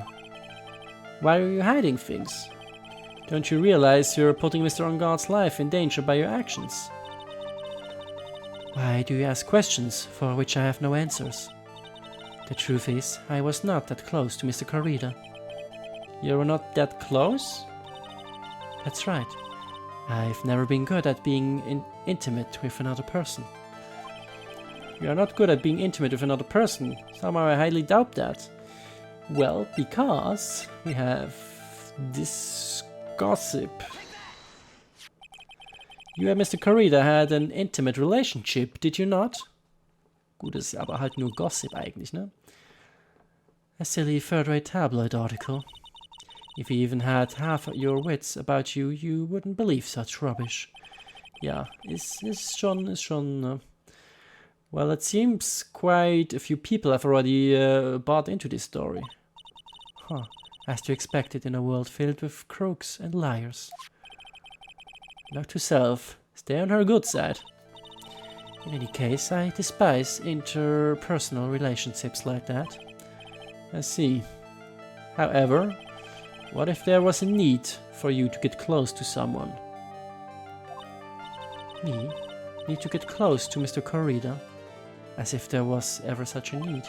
Why are you hiding things? Don't you realize you're putting Mr. Engarde's life in danger by your actions? Why do you ask questions for which I have no answers? The truth is, I was not that close to Mr. Corrida. You were not that close? That's right. I've never been good at being intimate with another person. You are not good at being intimate with another person. Somehow I highly doubt that. Well, because we have this gossip. You and Mr. Corrida had an intimate relationship, did you not? Gut, das ist aber halt nur Gossip eigentlich, ne? A silly third-rate tabloid article. If he even had half your wits about you, you wouldn't believe such rubbish. Ja, ist schon. Well, it seems quite a few people have already bought into this story. Huh, as to expect it in a world filled with crooks and liars. Note to self, stay on her good side. In any case, I despise interpersonal relationships like that. I see. However, what if there was a need for you to get close to someone? Me? Need to get close to Mr. Corrida? As if there was ever such a need.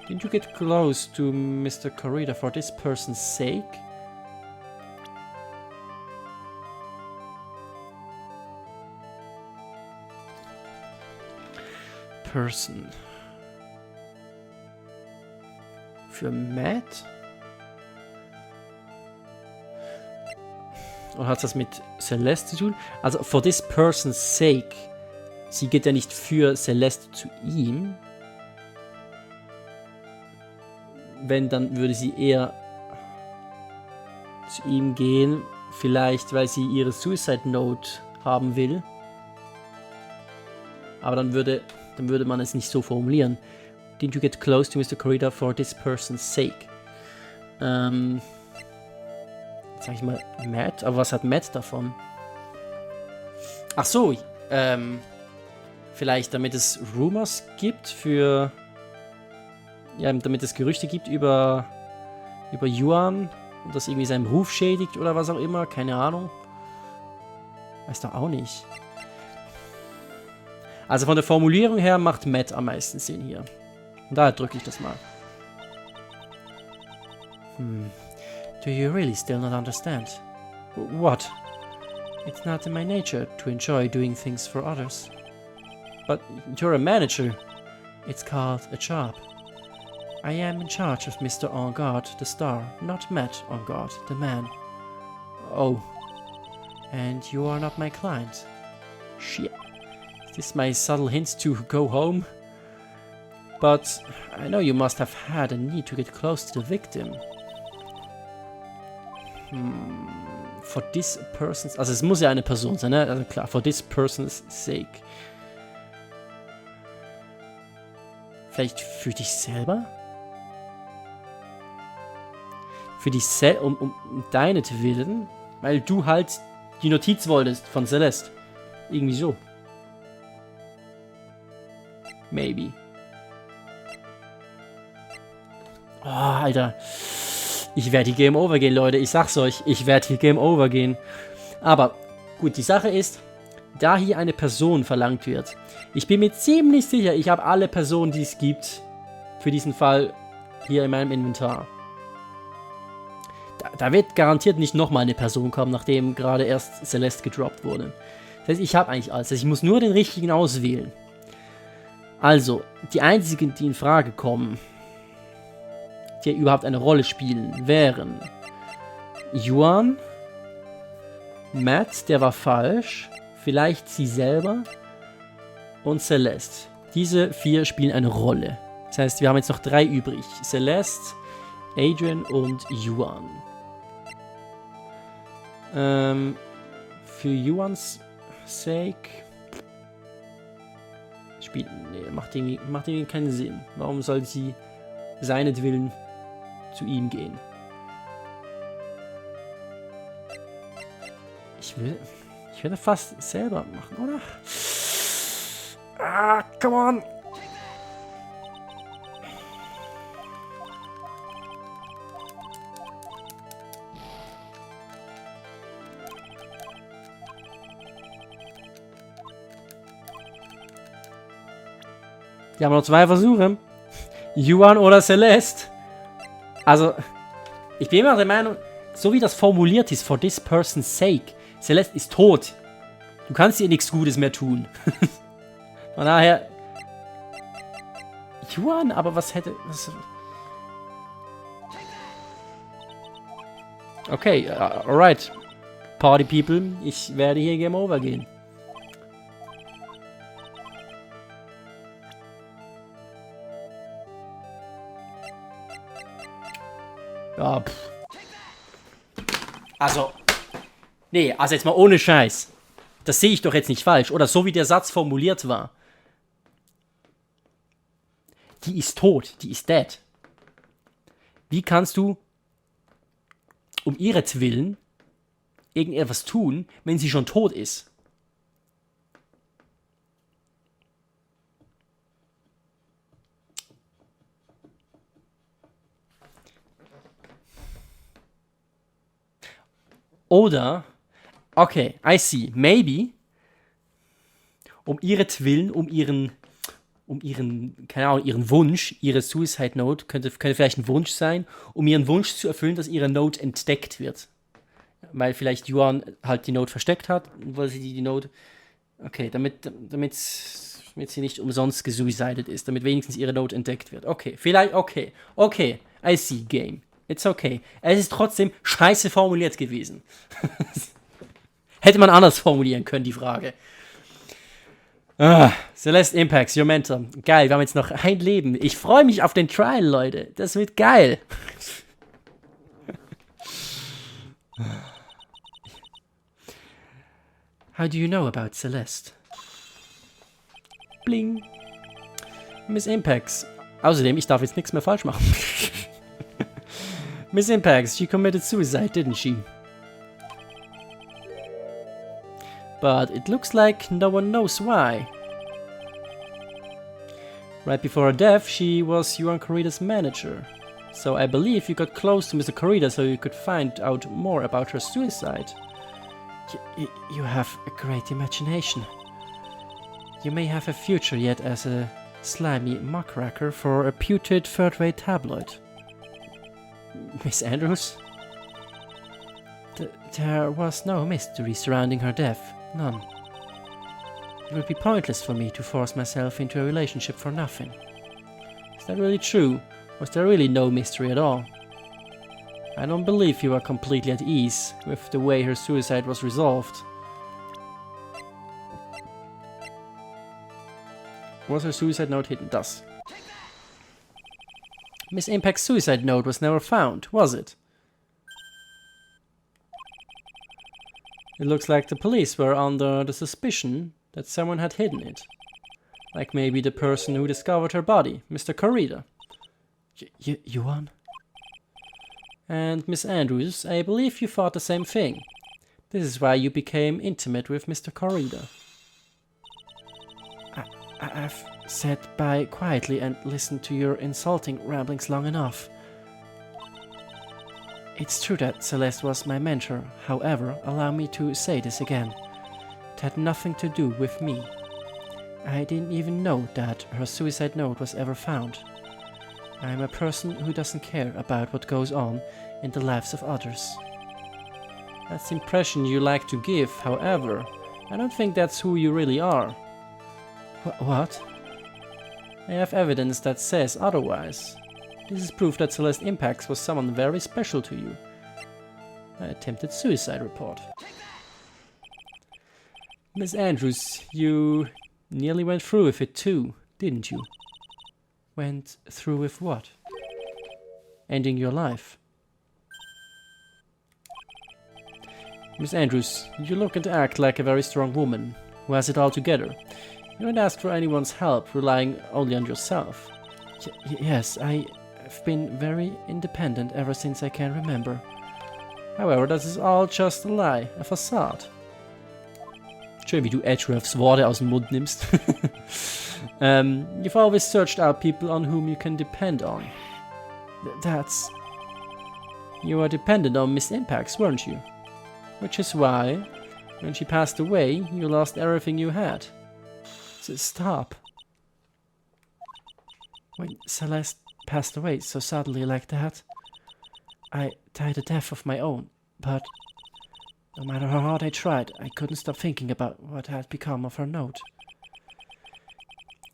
Didn't you get close to Mr. Corrida for this person's sake? Person. Für Matt? Oder hat das mit Celeste zu tun? Also, for this person's sake. Sie geht ja nicht für Celeste zu ihm. Wenn, dann würde sie eher zu ihm gehen. Vielleicht, weil sie ihre Suicide Note haben will. Aber dann würde man es nicht so formulieren. Didn't you get close to Mr. Corrida for this person's sake? Jetzt sag ich mal Matt, aber was hat Matt davon? Ach so, vielleicht damit es Rumors gibt für... Ja, damit es Gerüchte gibt über Yuan und das irgendwie seinen Ruf schädigt oder was auch immer, keine Ahnung. Weiß doch auch nicht. Also von der Formulierung her macht Matt am meisten Sinn hier. Und daher drücke ich das mal. Do you really still not understand? What? It's not in my nature to enjoy doing things for others. But you're a manager. It's called a job. I am in charge of Mr. Engarde, the star, not Matt Engarde, the man. Oh. And you are not my client. Shit. Is this my subtle hint to go home? But I know you must have had a need to get close to the victim. For this person's... Also es muss ja eine Person sein, ne? Also klar, for this person's sake. Vielleicht für dich selber? Für dich selber, um deinetwillen? Weil du halt die Notiz wolltest von Celeste. Irgendwie so. Maybe. Oh, Alter. Ich werde hier Game Over gehen, Leute. Ich sag's euch. Ich werde hier Game Over gehen. Aber gut, die Sache ist, da hier eine Person verlangt wird. Ich bin mir ziemlich sicher, ich habe alle Personen, die es gibt, für diesen Fall hier in meinem Inventar. Da wird garantiert nicht nochmal eine Person kommen, nachdem gerade erst Celeste gedroppt wurde. Das heißt, ich habe eigentlich alles. Das heißt, ich muss nur den richtigen auswählen. Also, die einzigen, die in Frage kommen, die überhaupt eine Rolle spielen, wären Yuan, Matt, der war falsch, vielleicht sie selber und Celeste. Diese 4 spielen eine Rolle. Das heißt, wir haben jetzt noch 3 übrig. Celeste, Adrian und Yuan. Für Yuans Sake. Spiel. Nee, macht irgendwie keinen Sinn. Warum soll sie seinetwillen zu ihm gehen? Ich würde fast selber machen, oder? Ah, come on! Wir haben noch 2 Versuche. Yuan oder Celeste. Also, ich bin immer der Meinung, so wie das formuliert ist, for this person's sake. Celeste ist tot. Du kannst ihr nichts Gutes mehr tun. Von daher... Yuan, aber was hätte... Okay, alright. Party People, ich werde hier Game Over gehen. Ja, pff. Also, nee, also jetzt mal ohne Scheiß. Das sehe ich doch jetzt nicht falsch. Oder so wie der Satz formuliert war. Die ist tot, die ist dead. Wie kannst du um ihretwillen irgendetwas tun, wenn sie schon tot ist? Oder, okay, I see, maybe, um ihretwillen, um ihren, keine Ahnung, ihren Wunsch, ihre Suicide Note, könnte vielleicht ein Wunsch sein, um ihren Wunsch zu erfüllen, dass ihre Note entdeckt wird. Weil vielleicht Yuan halt die Note versteckt hat, weil sie die Note, okay, damit sie nicht umsonst gesuicidet ist, damit wenigstens ihre Note entdeckt wird. Okay, vielleicht, okay, I see, Game. It's okay. Es ist trotzdem scheiße formuliert gewesen. Hätte man anders formulieren können, die Frage. Celeste Impacts, your mentor. Geil, wir haben jetzt noch ein Leben. Ich freue mich auf den Trial, Leute. Das wird geil. How do you know about Celeste? Bling. Miss Impacts. Außerdem, ich darf jetzt nichts mehr falsch machen. Miss Impacts, she committed suicide, didn't she? But it looks like no one knows why. Right before her death, she was Yuan Karida's manager. So I believe you got close to Mr. Karida so you could find out more about her suicide. You have a great imagination. You may have a future yet as a slimy muckraker for a reputed third-rate tabloid. Miss Andrews? There was no mystery surrounding her death. None. It would be pointless for me to force myself into a relationship for nothing. Is that really true? Was there really no mystery at all? I don't believe you are completely at ease with the way her suicide was resolved. Was her suicide note hidden? Thus. Miss Impact's suicide note was never found, was it? It looks like the police were under the suspicion that someone had hidden it. Like maybe the person who discovered her body, Mr. Karida. Yuan? And Miss Andrews, I believe you thought the same thing. This is why you became intimate with Mr. Karida. I've sat by quietly and listened to your insulting ramblings long enough. It's true that Celeste was my mentor, however, allow me to say this again. It had nothing to do with me. I didn't even know that her suicide note was ever found. I'm a person who doesn't care about what goes on in the lives of others. That's the impression you like to give, however, I don't think that's who you really are. What? I have evidence that says otherwise. This is proof that Celeste Impacts was someone very special to you. An attempted suicide report. Miss Andrews, you nearly went through with it too, didn't you? Went through with what? Ending your life. Miss Andrews, you look and act like a very strong woman who has it all together. You don't ask for anyone's help, relying only on yourself.
Yes, I have been very independent ever since I can remember.
However, das ist all just a lie, a facade. Schön, wie du Edgeworths Worte aus dem Mund nimmst. You've always searched out people on whom you can depend on.
That's...
You were dependent on Miss Impax, weren't you? Which is why, when she passed away, you lost everything you had.
Stop. When Celeste passed away so suddenly like that, I died a death of my own, but no matter how hard I tried, I couldn't stop thinking about what had become of her note.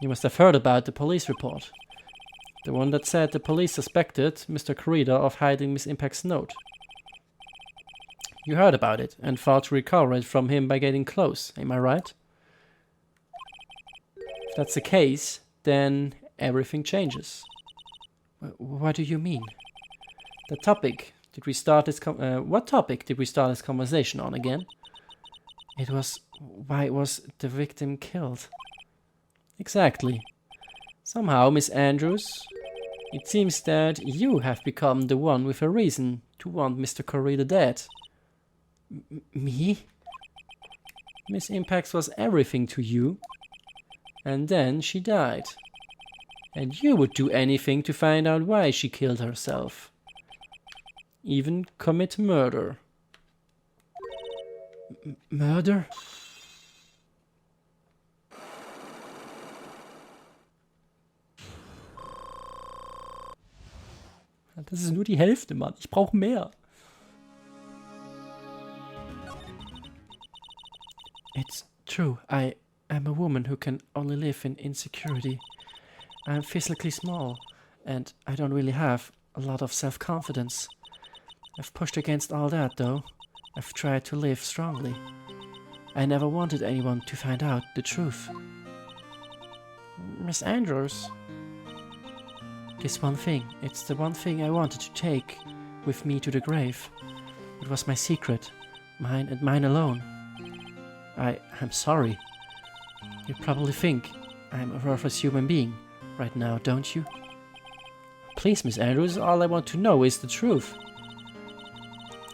You must have heard about the police report. The one that said the police suspected Mr. Corrida of hiding Miss Impact's note. You heard about it and thought to recover it from him by getting close, am I right? If that's the case, then everything changes.
What do you mean?
The topic. Did we start this what topic did we start this conversation on again?
It was, why was the victim killed?
Exactly. Somehow, Miss Andrews, it seems that you have become the one with a reason to want Mr. Corrida dead.
Me?
Miss Impax was everything to you, and then she died. And you would do anything to find out why she killed herself. Even commit murder.
Murder?
Das ist nur die Hälfte, Mann. Ich brauche mehr.
It's true. I am a woman who can only live in insecurity. I'm physically small, and I don't really have a lot of self-confidence. I've pushed against all that, though. I've tried to live strongly. I never wanted anyone to find out the truth.
Miss Andrews?
This one thing, it's the one thing I wanted to take with me to the grave. It was my secret, mine and mine alone. I'm sorry. You probably think I'm a worthless human being right now, don't you?
Please, Miss Andrews, all I want to know is the truth.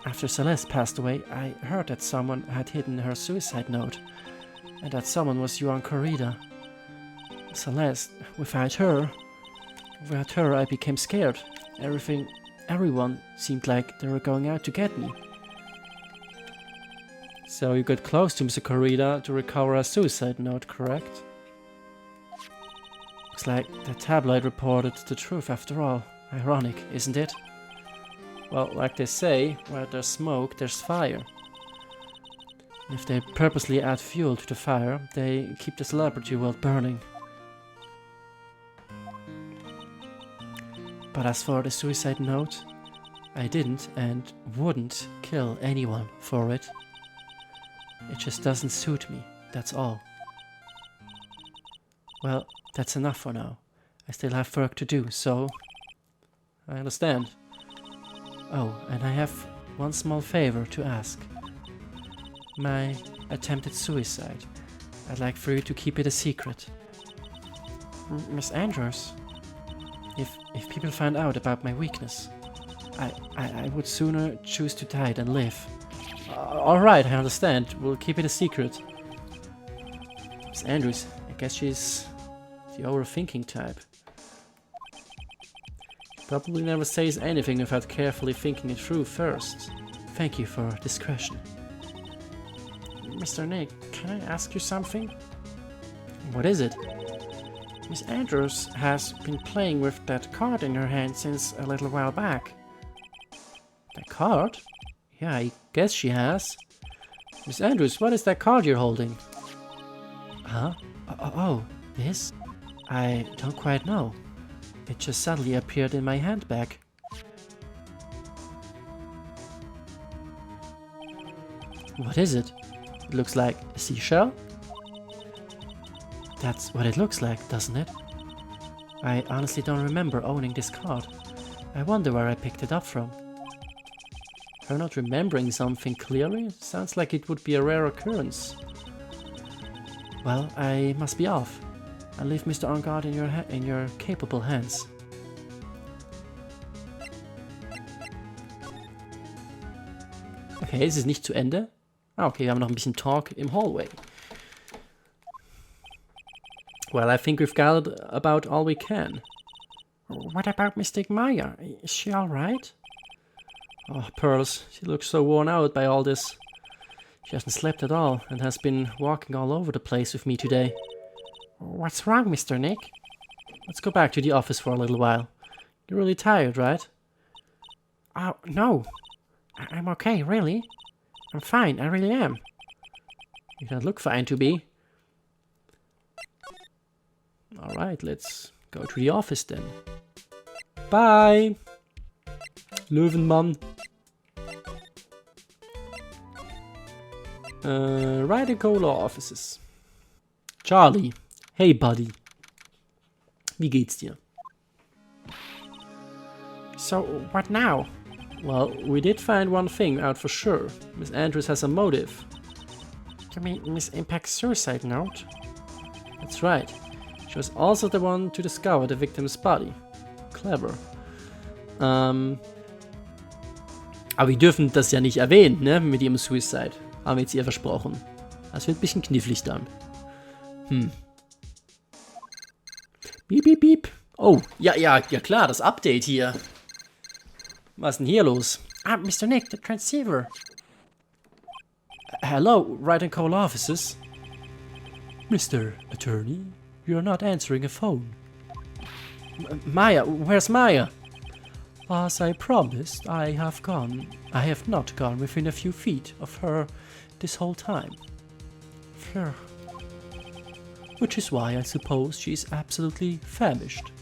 After Celeste passed away, I heard that someone had hidden her suicide note, and that someone was Johan Corrida. Celeste, without her I became scared. Everyone seemed like they were going out to get me.
So you got close to Mr. Corrida to recover a suicide note, correct?
Looks like the tabloid reported the truth after all. Ironic, isn't it?
Well, like they say, where there's smoke, there's fire.
If they purposely add fuel to the fire, they keep the celebrity world burning. But as for the suicide note, I didn't and wouldn't kill anyone for it. It just doesn't suit me, that's all. Well, that's enough for now. I still have work to do, so...
I understand.
Oh, and I have one small favor to ask. My attempted suicide. I'd like for you to keep it a secret.
Miss Andrews?
If people find out about my weakness, I would sooner choose to die than live.
Alright, I understand. We'll keep it a secret. Miss Andrews, I guess she's the overthinking type. Probably never says anything without carefully thinking it through first.
Thank you for discretion.
Mr. Nick, can I ask you something?
What is it?
Miss Andrews has been playing with that card in her hand since a little while back.
The card? Yeah, I guess she has. Miss Andrews, what is that card you're holding?
Huh? Oh, this? I don't quite know. It just suddenly appeared in my handbag.
What is it? It looks like a seashell?
That's what it looks like, doesn't it? I honestly don't remember owning this card. I wonder where I picked it up from.
Her not remembering something clearly? Sounds like it would be a rare occurrence. Well, I must be off. I'll leave Mr. Arngard in your capable hands. Okay, es ist nicht zu Ende. Ah, okay, wir haben noch ein bisschen Talk im Hallway. Well, I think we've gathered about all we can.
What about Mystic Maya? Is she alright?
Oh, Pearls, she looks so worn out by all this. She hasn't slept at all and has been walking all over the place with me today.
What's wrong, Mr. Nick?
Let's go back to the office for a little while. You're really tired, right?
Oh, no. I'm okay, really. I'm fine, I really am.
You don't look fine to be. Alright, let's go to the office then. Bye! Löwenmann. Wright & Co. Law Offices. Charlie. Hey, Buddy. Wie geht's dir?
So, what now?
Well, we did find one thing out for sure. Miss Andrews has a motive.
You mean Miss Impact's suicide note?
That's right. She was also the one to discover the victim's body. Clever. Aber wir dürfen das ja nicht erwähnen, ne? Mit ihrem Suicide. Haben wir jetzt ihr versprochen. Das wird ein bisschen knifflig dann. Piep, piep, piep. Oh, ja klar, das Update hier. Was ist denn hier los?
Ah, Mr. Nick, the transceiver.
Hello, Wright & Co. offices. Mr. Attorney, you're not answering a phone. Maya, where's Maya? As I promised, I have not gone within a few feet of her this whole time.
Fleur.
Which is why I suppose she is absolutely famished.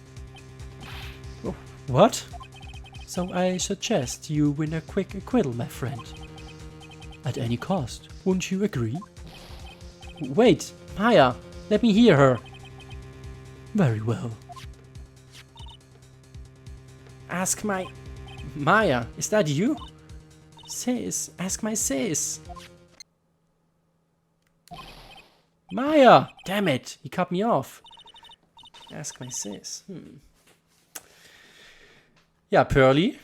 What? So I suggest you win a quick acquittal, my friend. At any cost, wouldn't you agree? Wait, Maya, let me hear her. Very well.
Ask my...
Maya, is that you?
Sis, ask my sis.
Maya! Damn it, he cut me off. Ask my sis. Yeah, Pearly,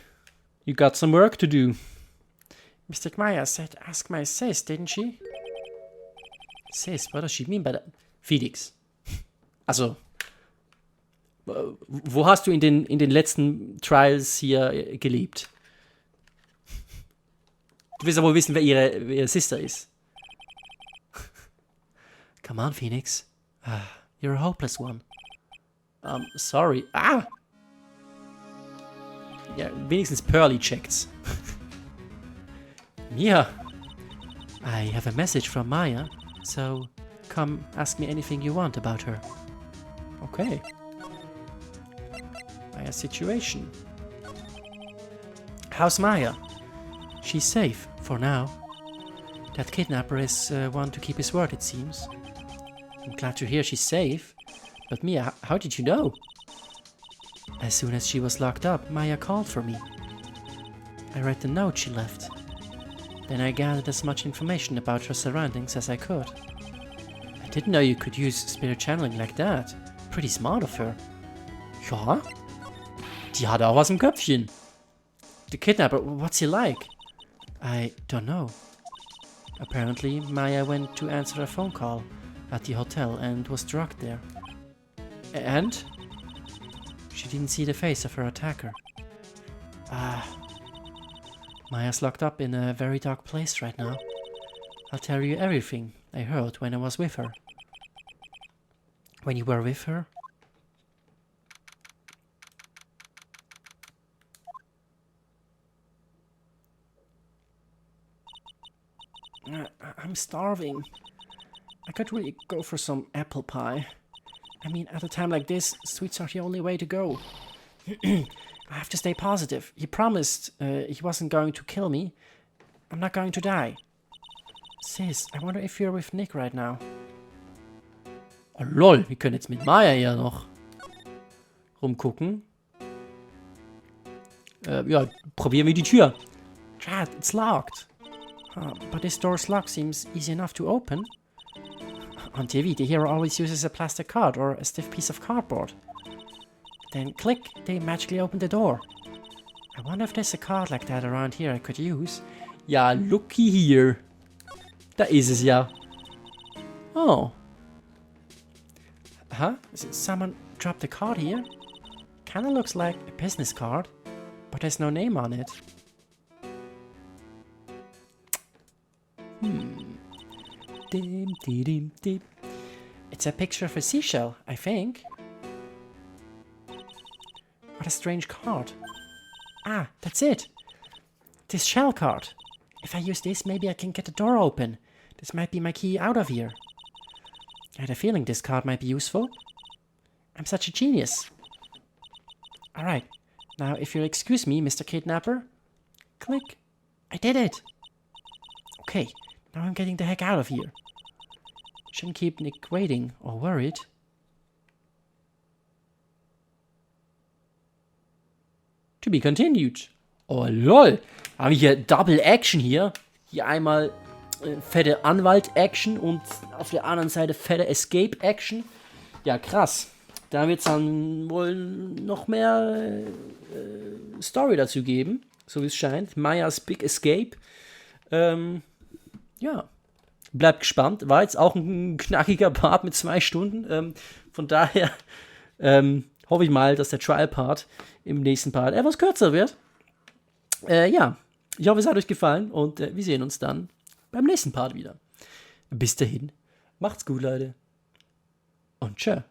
you got some work to do.
Mr. Maya said ask my sis, didn't she?
Sis, what does she mean by that? Felix. Also, wo hast du in den letzten Trials hier gelebt? Du willst aber wohl wissen, wer ihre Sister ist. Come on, Phoenix. You're a hopeless one. Sorry. Ah! Ja, wenigstens Pearly checkt's. Mia. I have a message from Maya, so come ask me anything you want about her. Okay. Maya's situation. How's Maya? She's safe, for now. That kidnapper is one to keep his word, it seems. I'm glad to hear she's safe. But Mia, how did you know? As soon as she was locked up, Maya called for me. I read the note she left. Then I gathered as much information about her surroundings as I could. I didn't know you could use spirit channeling like that. Pretty smart of her. Ja? Die hat auch was im Köpfchen. The kidnapper, what's he like? I don't know. Apparently, Maya went to answer a phone call at the hotel and was drugged there. And? She didn't see the face of her attacker. Maya's locked up in a very dark place right now. I'll tell you everything I heard when I was with her. When you were with her? I'm starving. I could really go for some apple pie. I mean, at a time like this, sweets are the only way to go. I have to stay positive. He promised he wasn't going to kill me. I'm not going to die. Sis, I wonder if you're with Nick right now. Oh lol, wir können jetzt mit Maya ja noch rumgucken. Ja, probieren wir die Tür.
Drat, it's locked. But this door's lock seems easy enough to open. On TV, the hero always uses a plastic card or a stiff piece of cardboard. Then click, they magically open the door. I wonder if there's a card like that around here I could use.
Ja, looky here. Da ist es ja. Oh.
Huh? Someone dropped a card here? Kinda looks like a business card, but there's no name on it.
Dim, di, dim, dim.
It's a picture of a seashell, I think. What a strange card. Ah, that's it. This shell card. If I use this, maybe I can get the door open. This might be my key out of here. I had a feeling this card might be useful. I'm such a genius. Alright, now if you'll excuse me, Mr. Kidnapper. Click. I did it. Okay, now I'm getting the heck out of here. Shouldn't keep Nick waiting or worried.
To be continued. Oh lol. Haben wir hier Double Action hier. Hier einmal fette Anwalt-Action und auf der anderen Seite fette Escape-Action. Ja, krass. Da wird es dann wohl noch mehr Story dazu geben, so wie es scheint. Mayas Big Escape. Ja, bleibt gespannt. War jetzt auch ein knackiger Part mit 2 Stunden. Von daher hoffe ich mal, dass der Trial-Part im nächsten Part etwas kürzer wird. Ja, ich hoffe, es hat euch gefallen und wir sehen uns dann beim nächsten Part wieder. Bis dahin, macht's gut, Leute. Und tschö.